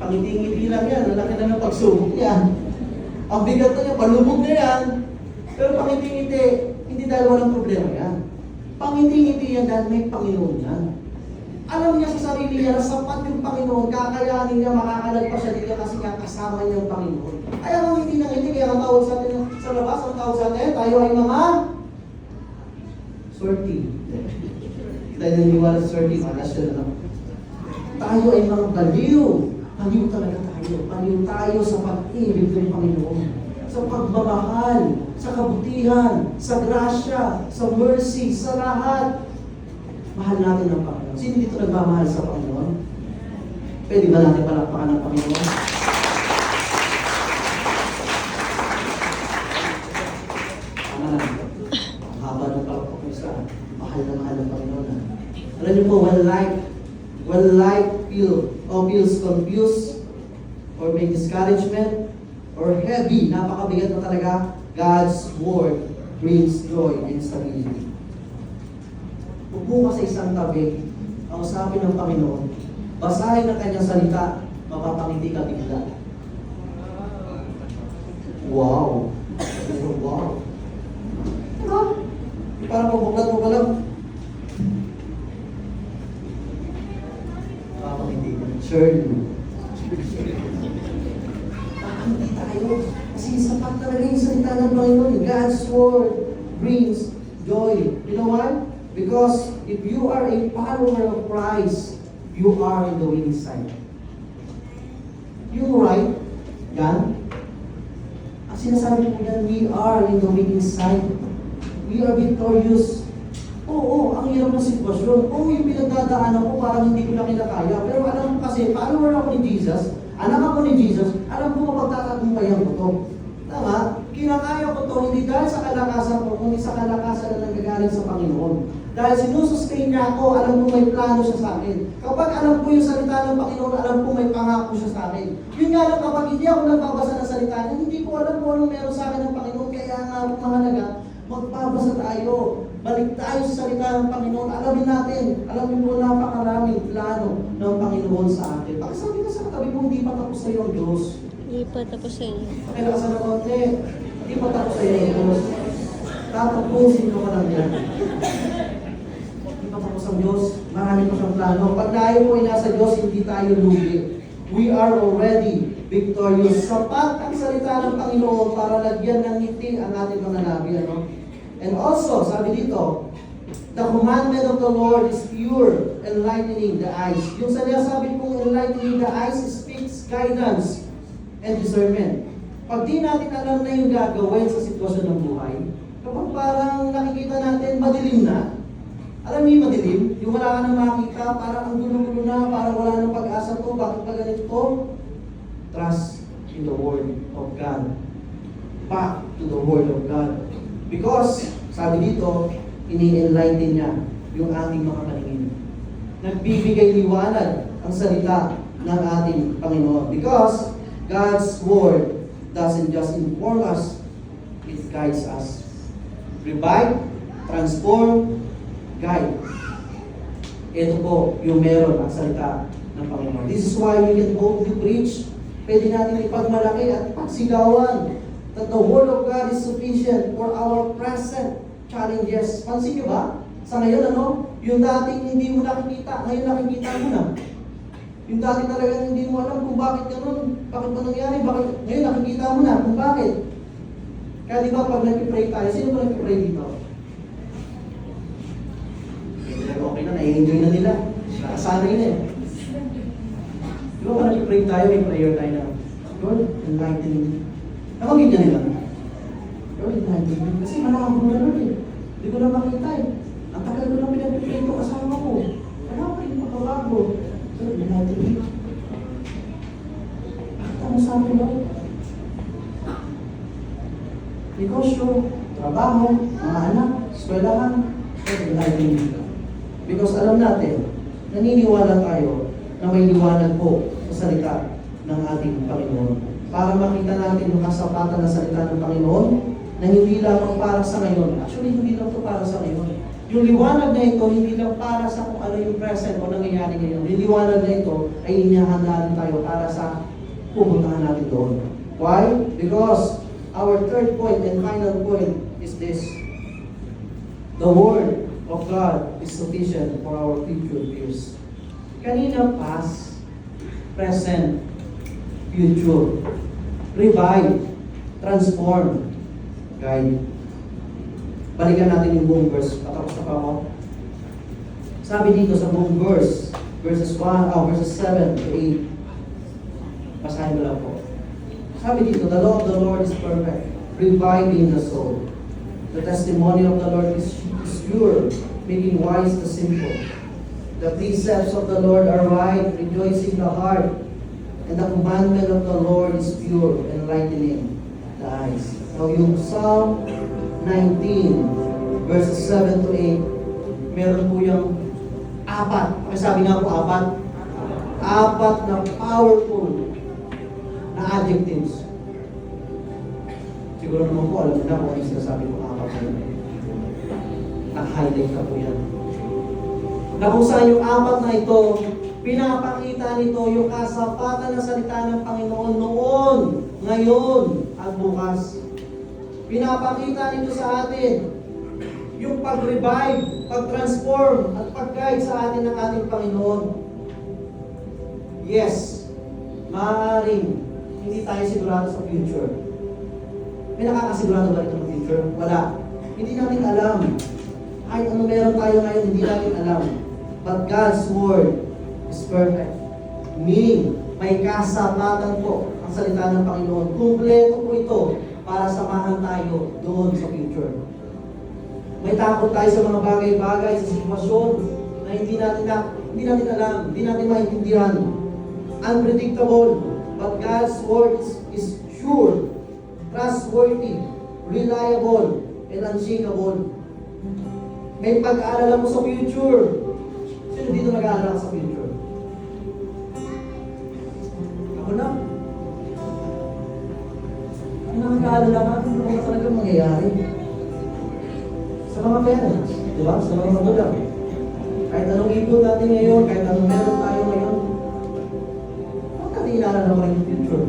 [SPEAKER 1] Pangiti-ngiti lang yan. Ang laki na ng pagsubok yan. Ang bigat na yan, palubog na yan. Pero pangiti-ngiti, hindi dahil walang problema yan. Pangiti-ngiti yan dahil may Panginoon yan. Alam niya sa sarili niya na sapat yung Panginoon, kakayanin niya, makakalagpas siya dito kasi nga kasama niya ang Panginoon. Kaya kung hindi na ngiti, kaya ang tawag sa atin sa labas, ang tawag sa atin, tayo ay mga swerte. Tayo naniniwala sa swerte, malas yun ano. Tayo ay mga baliw. Baliw talaga tayo. Baliw tayo sa pag-ibig ng Panginoon. Sa pagmamahal, sa kabutihan, sa grasya, sa mercy, sa lahat. Mahal natin ang Panginoon. Sino dito nagmamahal sa Panginoon? Pwede ba natin palakpakan ng Panginoon? Ano na? Ang haba ng palakpak mo sa mahal ng Panginoon. Alam niyo po, when life feels confused or may discouragement, or heavy, napakabigat na talaga, God's Word brings joy and stability. Upo ka sa isang tabi, ang sabi ng Panginoon, basahin ang kanyang salita, mapapangiti ka bigla. Wow! Wow! Diba? Parang mabuklat mo pa lang. Mapapangiti ka. Surely. Hindi tayo. Kasi sapat talaga yung salita ng Panginoon. God's Word brings joy. You know why? Because if you are a follower of Christ, you are in the winning side. You right? Yan? Ang sinasabi po yan, we are in the winning side. We are victorious. Oo, ang hirap ng sitwasyon. Oo, yung pinagdadaanan ko parang hindi ko na kinakaya. Pero alam ko kasi, follower ako ni Jesus, anak ako ni Jesus, alam ko mapagtatagumpayan ko to. Tama? Kinakaya ko to hindi dahil sa kalakasan ko, kundi sa kalakasan na nanggagaling sa Panginoon. Dahil sinusustain niya ako, alam ko may plano siya sa akin. Kapag alam ko yung salita ng Panginoon, alam ko may pangako siya sa akin. Yun nga lang, kapag hindi ako nagbabasa ng salita niya, hindi ko alam kung anong meron sa akin ng Panginoon. Kaya nga mahalaga, magbabasa tayo. Balik tayo sa salita ng Panginoon. Alamin natin. Alam niyo po, napakaraming plano ng Panginoon sa atin. Pakisabi ka sa katabi mo, hindi pa tapos sa iyo ang Diyos.
[SPEAKER 2] Hindi pa tapos sa inyo.
[SPEAKER 1] Pakilakasan na konti. Hindi pa tapos sa iyo ang Diyos. Tatapusin ko ka lang yan. Hindi pa tapos ang Diyos. Marami pa siyang plano. Pag tayo po ay nasa Diyos, hindi tayo lugi. we are already victorious. Sapat ang salita ng Panginoon para lagyan ng ngiti ang ating mga labi. Ano? And also, sabi dito, the commandment of the Lord is pure, enlightening the eyes. Yung sinasabi kong enlightening the eyes speaks guidance and discernment. Pag di natin alam na yung gagawin sa sitwasyon ng buhay, kapag parang nakikita natin madilim na, alam niyo yung madilim? Yung wala ka nang makita, parang ang gulo-gulo na, parang wala nang pag-asa to, bakit pa ganito? Trust in the Word of God. Back to the Word of God. Because, sabi dito, ini-enlighten niya yung ating mga paningin. Nagbibigay liwanag ang salita ng ating Panginoon. Because God's Word doesn't just inform us, it guides us. Revive, transform, guide. Ito po yung meron ang salita ng Panginoon. This is why we can boldly preach. Pwede natin ipagmalaki at pagsigawan that the Word of God is sufficient for our present challenges. Pansin nyo ba? Sa ngayon, yung dating hindi mo nakikita, ngayon nakikita mo na. Yung dati talagang hindi mo alam kung bakit ganun, bakit ba nangyari, ngayon nakikita mo na kung bakit. Kaya di ba pag nag-pray tayo, sino ba nag-pray dito? Okay na, nai-enjoy na nila. Nakasanay na eh. Di ba pag nag-pray tayo, may prayer tayo na, Lord, enlighten me. Namagin niya nila. Lord, enlighten me. Kasi malakang ko na Lord eh. Hindi ko na makita eh. Ang tagal ko na pinag-pray ito kasama ko. Wala pa rin makabago. Lord, enlighten me. Bakit ano sa akin Lord? Negosyo, trabaho, mga anak, eskwelahan, Lord, enlighten me. Because alam natin, naniniwala tayo na may liwanag po sa salita ng ating Panginoon. Para makita natin yung kasapatan na salita ng Panginoon na hindi lang para sa ngayon. Actually, hindi lang ito para sa ngayon. Yung liwanag na ito, hindi lang para sa kung ano yung present o nangyayari ngayon. Yung liwanag na ito ay inihahanda tayo para sa pupuntahan natin doon. Why? Because our third point and final point is this. The Word of God is sufficient for our future fears. Kanina, past, present, future. Revive, transform, guide. Balikan natin yung buong verse. Patapos na pa ako. Sabi dito sa buong verse, verses 7 to 8. Basahin mo lang po. Sabi dito, the law of the Lord is perfect, reviving the soul. The testimony of the Lord is pure, making wise the simple. The precepts of the Lord are right, rejoicing the heart. And the commandment of the Lord is pure, enlightening the eyes. Now yung Psalm 19, verses 7 to 8, meron po yung apat. Sabi nga po apat. Apat na powerful na adjectives. Siguro naman po, alam mo na kung ano yung sinasabi ko apat na yun. Naka-highlight ka po yan. Na kung saan yung apat na ito, pinapakita nito yung kasapatan ng salita ng Panginoon noon, ngayon, at bukas. Pinapakita nito sa atin yung pag-revive, pag-transform, at pag-guide sa atin ng ating Panginoon. Yes, maaaring hindi tayo sigurado sa future. May nakakasigurado ba ito ng future? Wala. Hindi natin alam. Kahit ano meron tayo ngayon, hindi natin alam. But God's Word is perfect. Meaning, may kasapatan po ang salita ng Panginoon. Kumpleto po ito para samahan tayo doon sa future. May takot tayo sa mga bagay-bagay, sa sitwasyon na hindi natin alam, hindi natin maintindihan. Unpredictable. But God's Word is sure, trustworthy, reliable, and unshakable. May pag-aalala mo sa future. Sino dito nag-aalala sa future? Ako na. Ano nag-aalala ka? Ano ba talaga mangyayari? Sa mga parents, di ba? Sa mga magulang. Kahit anong ipon natin ngayon, kahit anong meron tayo ngayon, huwag natin inaalala mo yung future.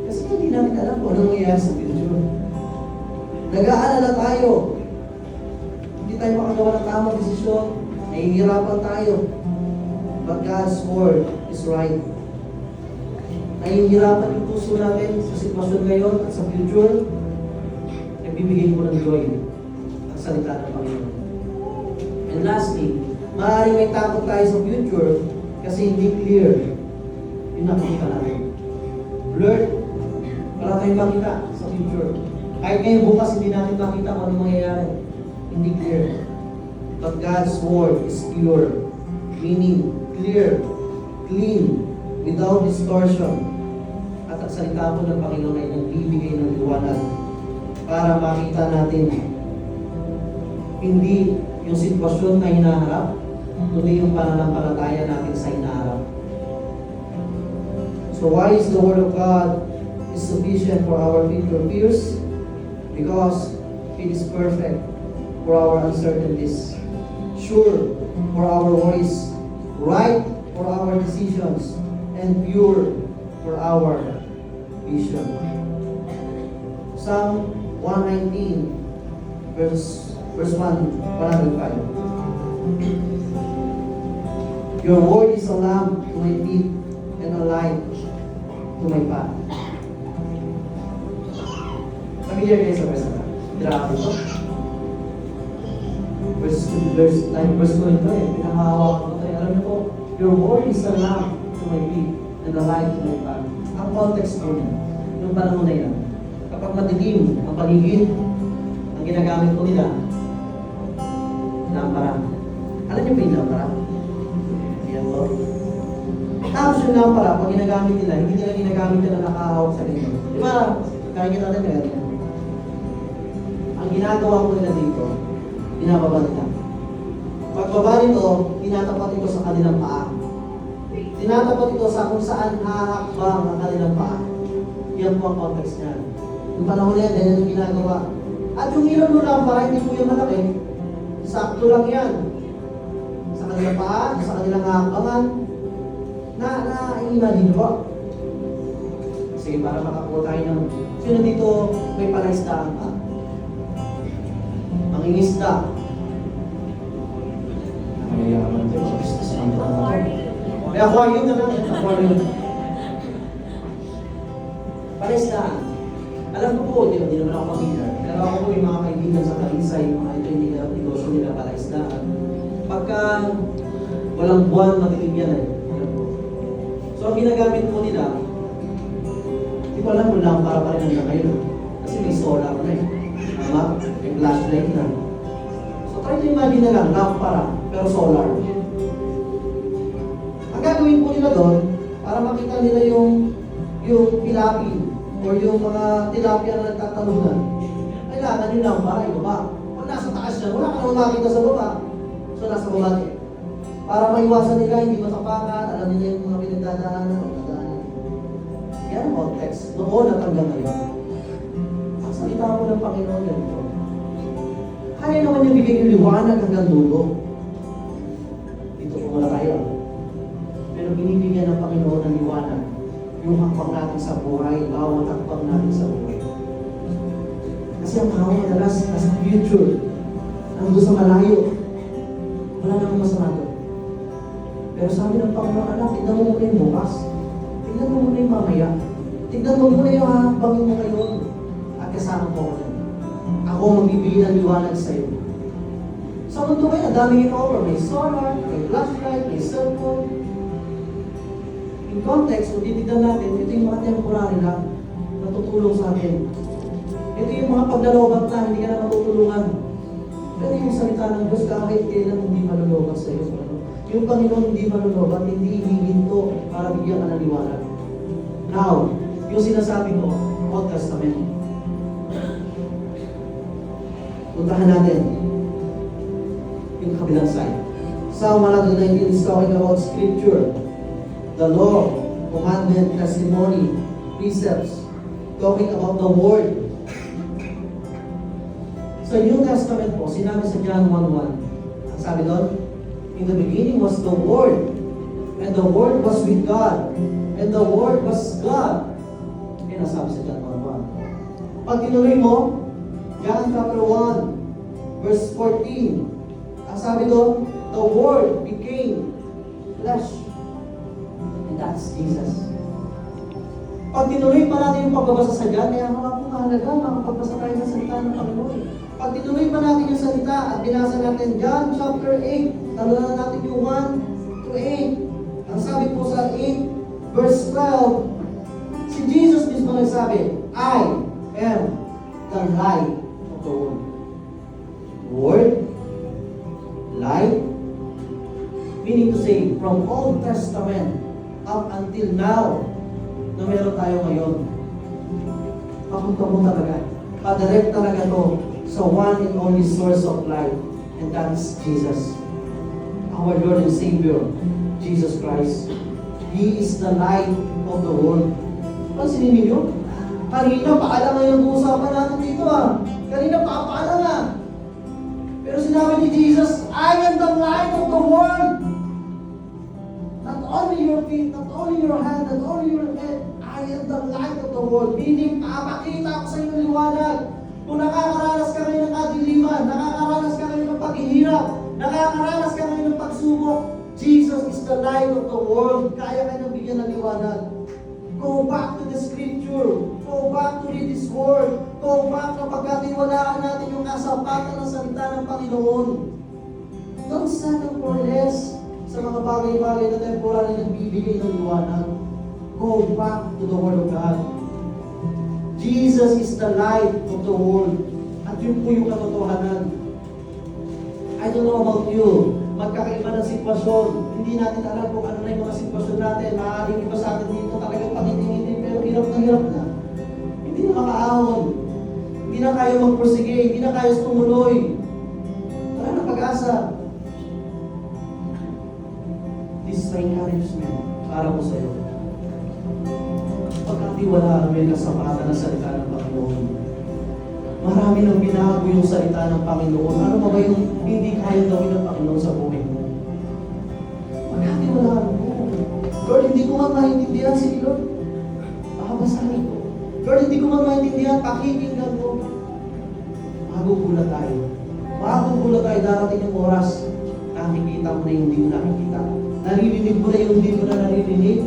[SPEAKER 1] Kasi hindi natin alam kung anong mangyayari sa future. Nag-aalala tayo. Hindi tayo makagawa ng tamang desisyon. Nahihirapan tayo. But God's Word is right. nahihirapan yung puso natin sa sitwasyon ngayon at sa future, bibigay mo ng joy ang salita ng Panginoon. And lastly, maaaring may takot tayo sa future kasi hindi clear yung nakikita natin. Blurred. Wala tayong makita sa future. Kahit ngayon bukas hindi natin makita kung ano mangyayari. Hindi clear. But God's Word is pure. Meaning, clear, clean, without distortion. At ang salita po ng Panginoon ay nagbibigay ng liwanag para makita natin hindi yung sitwasyon na hinaharap, kundi yung pananampalataya natin sa hinaharap. So why is the Word of God is sufficient for our future fears? Because it is perfect for our uncertainties, sure for our worries, right for our decisions, and pure for our vision. Psalm 119, verse 105. Your word is a lamp to my feet and a light to my path. Familiar kayo sa verse na? Grabe ito. Verse 2 ito eh. Pinahawak ko ito eh. Alam niyo po, your word is a lamp to my feet and a light to my path. Ang context po niya, yung panahon na yan, kapag madilim ang paligid, ang ginagamit ko nila, lampara. Alam niyo ba yung lampara? Yan po. Tapos yung lampara, pag ginagamit nila, hindi nila ginagamit nila nakahawak sa ganyan. Di ba? Kaya kita natin ganyan. Ang ginagawa ko nila dito, binababa nila. Pagbaba nito, tinatapat ito sa kanilang paa. Tinatapat ito sa kung saan hahakbang ang kanilang paa. Yan po ang context niya. Yung panahon na yan, ganyan yung ginagawa. At yung ilaw ng lampara, hindi po yung malaki. Sakto lang yan. Sa kanilang paa, sa kanilang hahakbangan, na-imagine ba? Sige, para makakuha tayo ng... Sino dito may palaisdaan ka? Mangingisda. Nakayaman tayo sa business ng may aquarium na lang. Aquarium. Palaisdaan. Alam ko po, hindi naman ako familiar. Pero ako po yung mga kaibigan sa Kalisay, yung mga ito yung negosyo nila palaisdaan. Pagka walang buwan, matitig yan eh. So ang ginagamit po nila, hindi ko alam kung lampara pa rin hanggang ngayon. Kasi may solar na eh. Tama? May flashlight na. So try to imagine na lang, lampara, pero solar. Ang gagawin po nila doon, para makita nila yung pilapi or yung mga tilapia na nagtatalunan, kailangan yung lampara, ibaba. Kung nasa taas yan, wala ka naman makita sa baba. So nasa baba din. Para maiwasan nila, hindi matapakan, alam nila yung mga pinagdadaanan o nadaanan. Yan ang context. Noon at hanggang ngayon. Ang salita mo ng Panginoon ganito. Kaya naman niya bigay yung liwanag hanggang dulo. Dito po wala tayo. Pero binibigyan ng Panginoon ng liwanag. Yung hakbang natin sa buhay, bawat hakbang natin sa buhay. Kasi ang tao madalas nasa future, nandun sa malayo. Wala namang masama doon. Pero sabi ng Panginoon, anak, tignan mo muna yung bukas. Tignan mo muna yung mamaya. Tignan mo muna yung hahakbangin mo ngayon. At kasama ko ako. Ako magbibigay ng liwanag sa iyo. Sa mundo ngayon, ang daming in-offer. May solar, may flashlight, may cellphone. In context, kung titignan natin, ito yung mga temporary lang na tutulong sa atin. Ito yung mga paglalobat na hindi ka na matutulungan. Pero yung salita ng Diyos, kahit kailan hindi malulubat sa iyo. Yung Panginoon hindi malulubat, hindi hihinto para bigyan ka ng liwanag. Now, yung sinasabi ko, Old Testament. Puntahan natin yung kabilang side. Psalm 119 is talking about Scripture, the law, commandment, testimony, precepts, talking about the Word. Sa New Testament po, sinabi sa John 1:1, ang sabi doon, in the beginning was the Word, and the Word was with God, and the Word was God. Yan ang sabi sa John 1:1. Pag tinuloy mo, John chapter 1, verse 14, ang sabi doon, the Word became flesh. And that's Jesus. Pag tinuloy pa natin yung pagbabasa sa dyan, kaya mga po mahalaga, makapagbasa tayo ng salita ng Panginoon. Pag tinuloy pa natin yung salita at binasa natin John chapter 8, talunan natin yung 1 to 8. Ang sabi po sa 8, verse 12, si Jesus mismo nagsabi, I am the light of the world. Word, light, meaning to say, from Old Testament up until now, na meron tayo ngayon. Papunta mo talaga. Padirect talaga to sa one and only source of life, and that is Jesus. Our Lord and Savior, Jesus Christ. He is the light of the world. Pansinin ninyo? Kanina, paalam nga yung usapan natin dito Kanina, paalam nga. Pero sinabi ni Jesus, I am the light of the world. Not only your feet, not only your hand, not only your head, I am the light of the world. Meaning, papakita ko sa inyo liwanag. Kung nakakaranas ka ngayon ng kadiliman, nakakaranas ka ngayon ng paghihirap, nakakaranas ka ngayon ng pagsubok, Jesus is the light of the world. Kaya ka nang bigyan ng liwanag. Go back to the scripture. Go back to read His word. Go back na pagkatiwalaan natin yung kasapatan ng salita ng Panginoon. Don't settle for less sa mga bagay-bagay na temporary na nagbibigay ng liwanag. Go back to the Word of God. Jesus is the light of the world. At yun po yung katotohanan. I don't know about you. Magkakaiba ng sitwasyon. Hindi natin alam kung ano na yung mga sitwasyon natin. Maaaring iba sa atin dito talagang pangiting-iting pero hirap na. Hindi na makaahon. Hindi na kayo magpursige. Hindi na kayo tumuloy. Wala na pag-asa. This is my encouragement para po sa iyo. Pagkatiwalaan mo yung kasapatan ng salita ng Panginoon. Marami nang binago yung salita ng Panginoon. Ano ba yung hindi kaya gawin ng Panginoon sa buhay mo? Pagkatiwalaan mo. Lord, hindi ko man maintindihan si Lord. Pakabasahin ko. Lord, hindi ko man maintindihan. Pakikinggan ko. Magugulat tayo. Magugulat tayo. Darating yung oras. Nakikita mo na yung hindi mo nakikita. Naririnig mo na yung hindi mo na naririnig.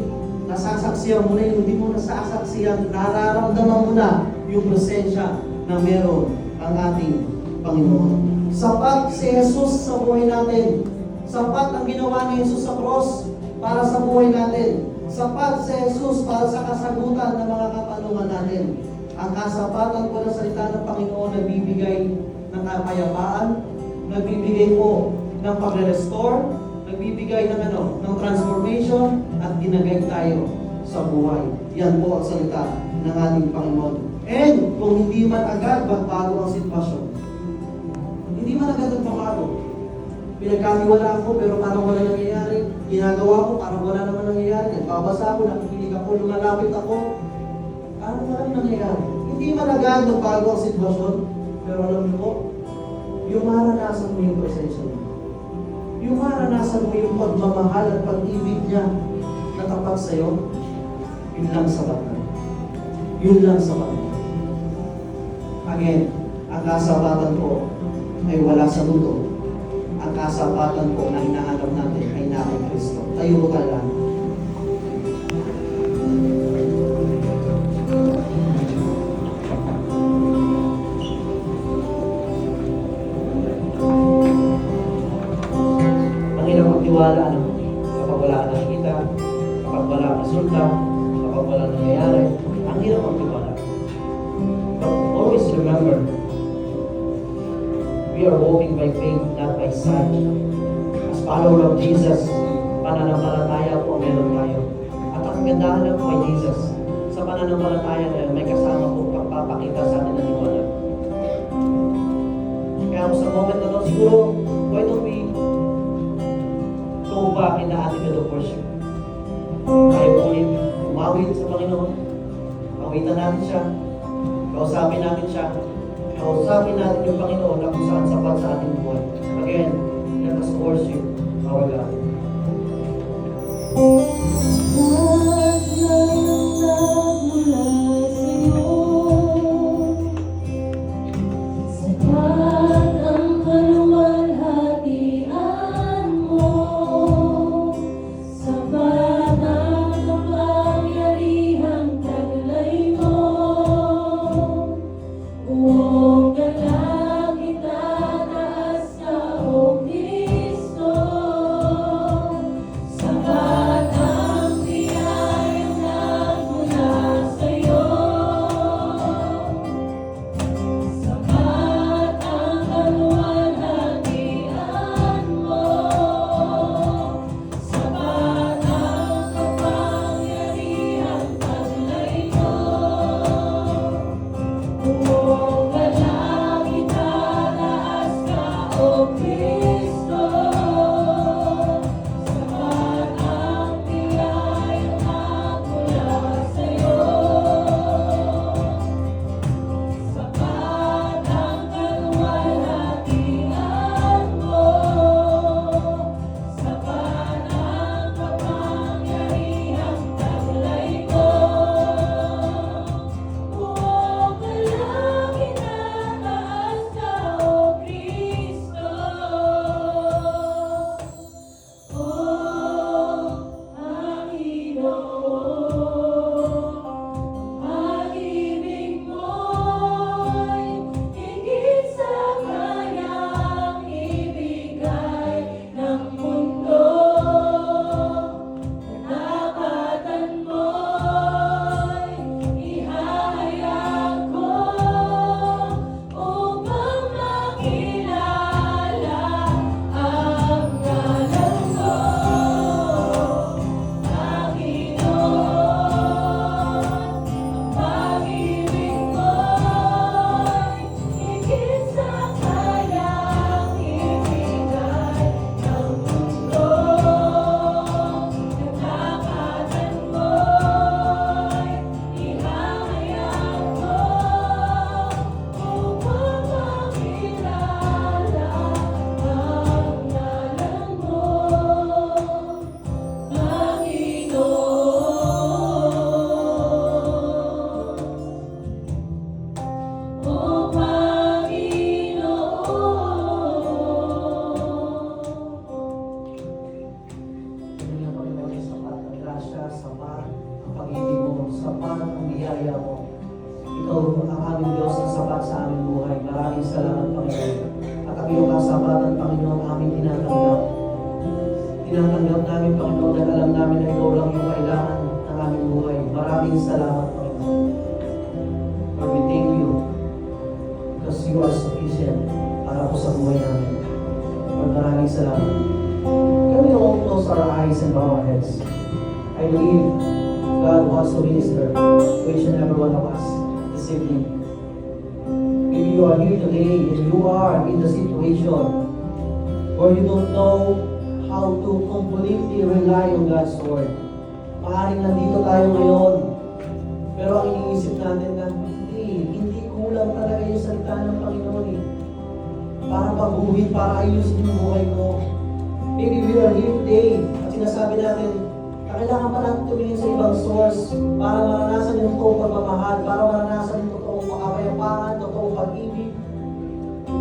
[SPEAKER 1] Nasasaksiyan mo na yung hindi mo nasasaksiyan. Nararamdaman mo na yung presensya na meron ang ating Panginoon. Sapat si Jesus sa buhay natin. Sapat ang ginawa ni Jesus sa cross para sa buhay natin. Sapat si Jesus para sa kasagutan ng mga katanungan natin. Ang kasapatan po ng salita ng Panginoon nagbibigay ng kapayapaan, nagbibigay po ng pagre-restore, nagbibigay ng ng transformation at ginagay tayo sa buhay. Yan po ang salita ng ating Panginoon. And kung hindi man agad magbago ang sitwasyon, hindi man agad magbago. Pinagkatiwala ako pero parang wala nangyayari. Ginagawa ko parang wala naman nangyayari. Nagbabasa ako, nakikinig ako, lumalapit ako. Parang wala nangyayari. Hindi man agad magbago ang sitwasyon, pero alam niyo po, yung maranasan mo yung presensya niya. Yung maranasan mo yung pagmamahal at pag-ibig niya na tapat sa'yo, yun lang sapat na. Yun lang sapat na. Again, ang kasapatan ko ay wala sa mundo. Ang kasapatan ko na hinahanap natin ay na kay Kristo. Tayo mo ka lang. Ang ilang magtiwala, kapag wala ka nakikita, kapag wala ka resulta, kapag wala nangyayari, ang ilang magtiwala. Always remember, we are walking by faith, not by sight. As follower of Jesus, pananampalataya po ang meron tayo. At ang kagandahan ng kay Jesus, sa pananampalataya na may kasama po pagpapakita sa atin ng liwanag. Kaya sa moment na to, siguro, why don't we go back in the attitude of worship? Tayo po ulit, umawit sa Panginoon, awitan natin siya, kausapin natin siya, kausapin natin yung Panginoon na kung saan sapat sa ating buhay. Again, let us worship our God.
[SPEAKER 3] Sapat ang kapangyarihang tagal
[SPEAKER 1] sapat ang pag-ibig mo, sapat ang biyaya mo. Ikaw ang aming Diyos na sapat sa aming buhay. Maraming salamat, Panginoon. At ang iyong kasapatan, Panginoon, aming tinatanggap. Tinatanggap namin, Panginoon, dahil alam namin na ikaw lang yung kailangan ng aming buhay. Maraming salamat, Panginoon. Lord, we thank you because you are sufficient para po sa buhay namin. Lord, maraming salamat. Can we all close our eyes and bow our heads? I believe God wants to minister to each and every one of us this evening. Maybe you are here today and you are in the situation where you don't know how to completely rely on God's Word. Maaaring nandito tayo ngayon, pero ang iniisip natin na, hindi kulang talaga yung salita ng Panginoon eh. Para paguhin, para ayusin yung buhay ko. Maybe we are here today at sinasabi natin, kailangan pa natin tumingin sa ibang source para maranasan yung totoong pagmamahal, para maranasan yung totoong kapayapaan, totoong pag-ibig.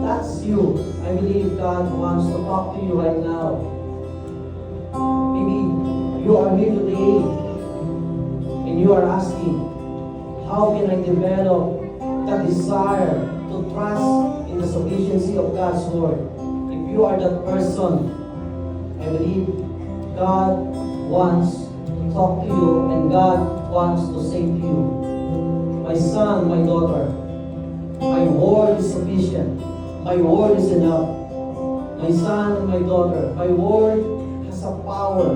[SPEAKER 1] That's you. I believe God wants to talk to you right now. Maybe you are here today and you are asking, how can I develop that desire to trust in the sufficiency of God's Word? If you are that person, I believe God wants to talk to you and God wants to say to you, my son, my daughter, my word is sufficient. My word is enough. My son and my daughter, my word has a power.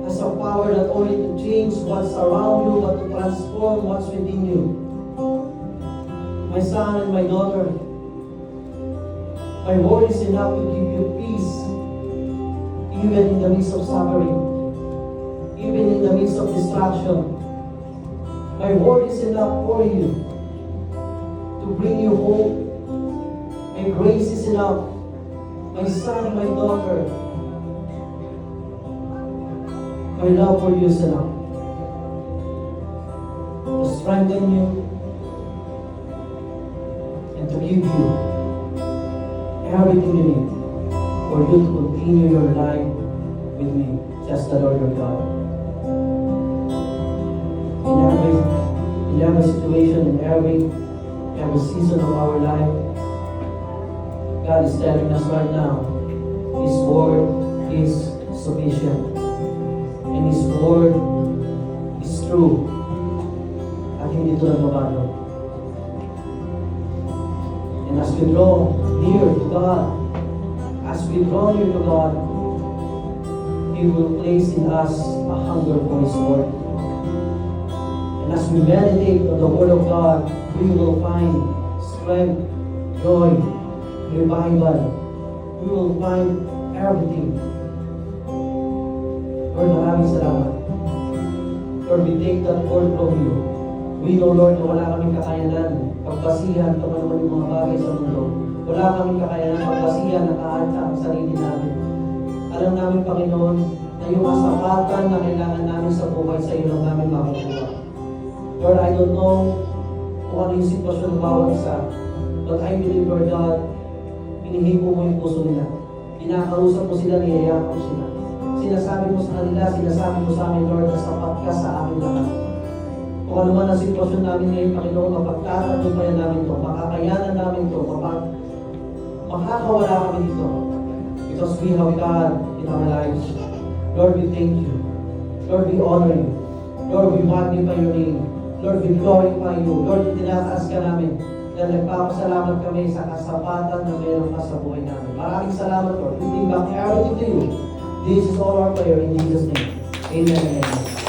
[SPEAKER 1] Has a power not only to change what's around you, but to transform what's within you. My son and my daughter, my word is enough to give you peace, even in the midst of suffering, even in the midst of distraction. My word is enough for you to bring you hope. My grace is enough. My son, my daughter, my love for you is enough to strengthen you and to give you everything you need for you to continue your life with me, just the Lord your God. In every situation, in every season of our life, God is telling us right now, His Word is sufficient. And His Word is true. At hindi ito nagbabago. And as we draw near to God, as we draw near to God, He will place in us a hunger for His Word. And as we meditate on the Word of God, we will find strength, joy, revival. We will find everything. Lord, maraming salamat. Lord, we take that word from you. We know, Lord, na wala kaming kakayanan pagbasihan kung ano man yung mga bagay sa mundo. Wala kaming kakayanan pagbasihan na kahit ang sarili namin. Alam namin, Panginoon, na yung kasapatan na kailangan namin sa buhay sa iyo lang namin makukuha. Lord, I don't know kung ano yung sitwasyon ng bawat isa, but I believe, Lord God, hinihipo mo yung puso nila. Kinakausap mo sila, niyayakap mo sila. Sinasabi mo sa kanila, sinasabi mo sa amin, Lord, na sapat ka sa amin lahat. Kung ano man ang sitwasyon namin ngayon, Panginoon, mapagtatagumpayan namin ito, makakayanan namin ito, makakawala kami dito. Because we have God in our lives. Lord, we thank you. Lord, we honor you. Lord, we magnify your name. Lord, we glorify you. Lord, tinataas ka namin. Dahil nagpapasalamat kami sa kasapatan na meron ka sa buhay namin. Maraming salamat, Lord. We bring back everything to you. This is all our prayer in Jesus' name. Amen and amen.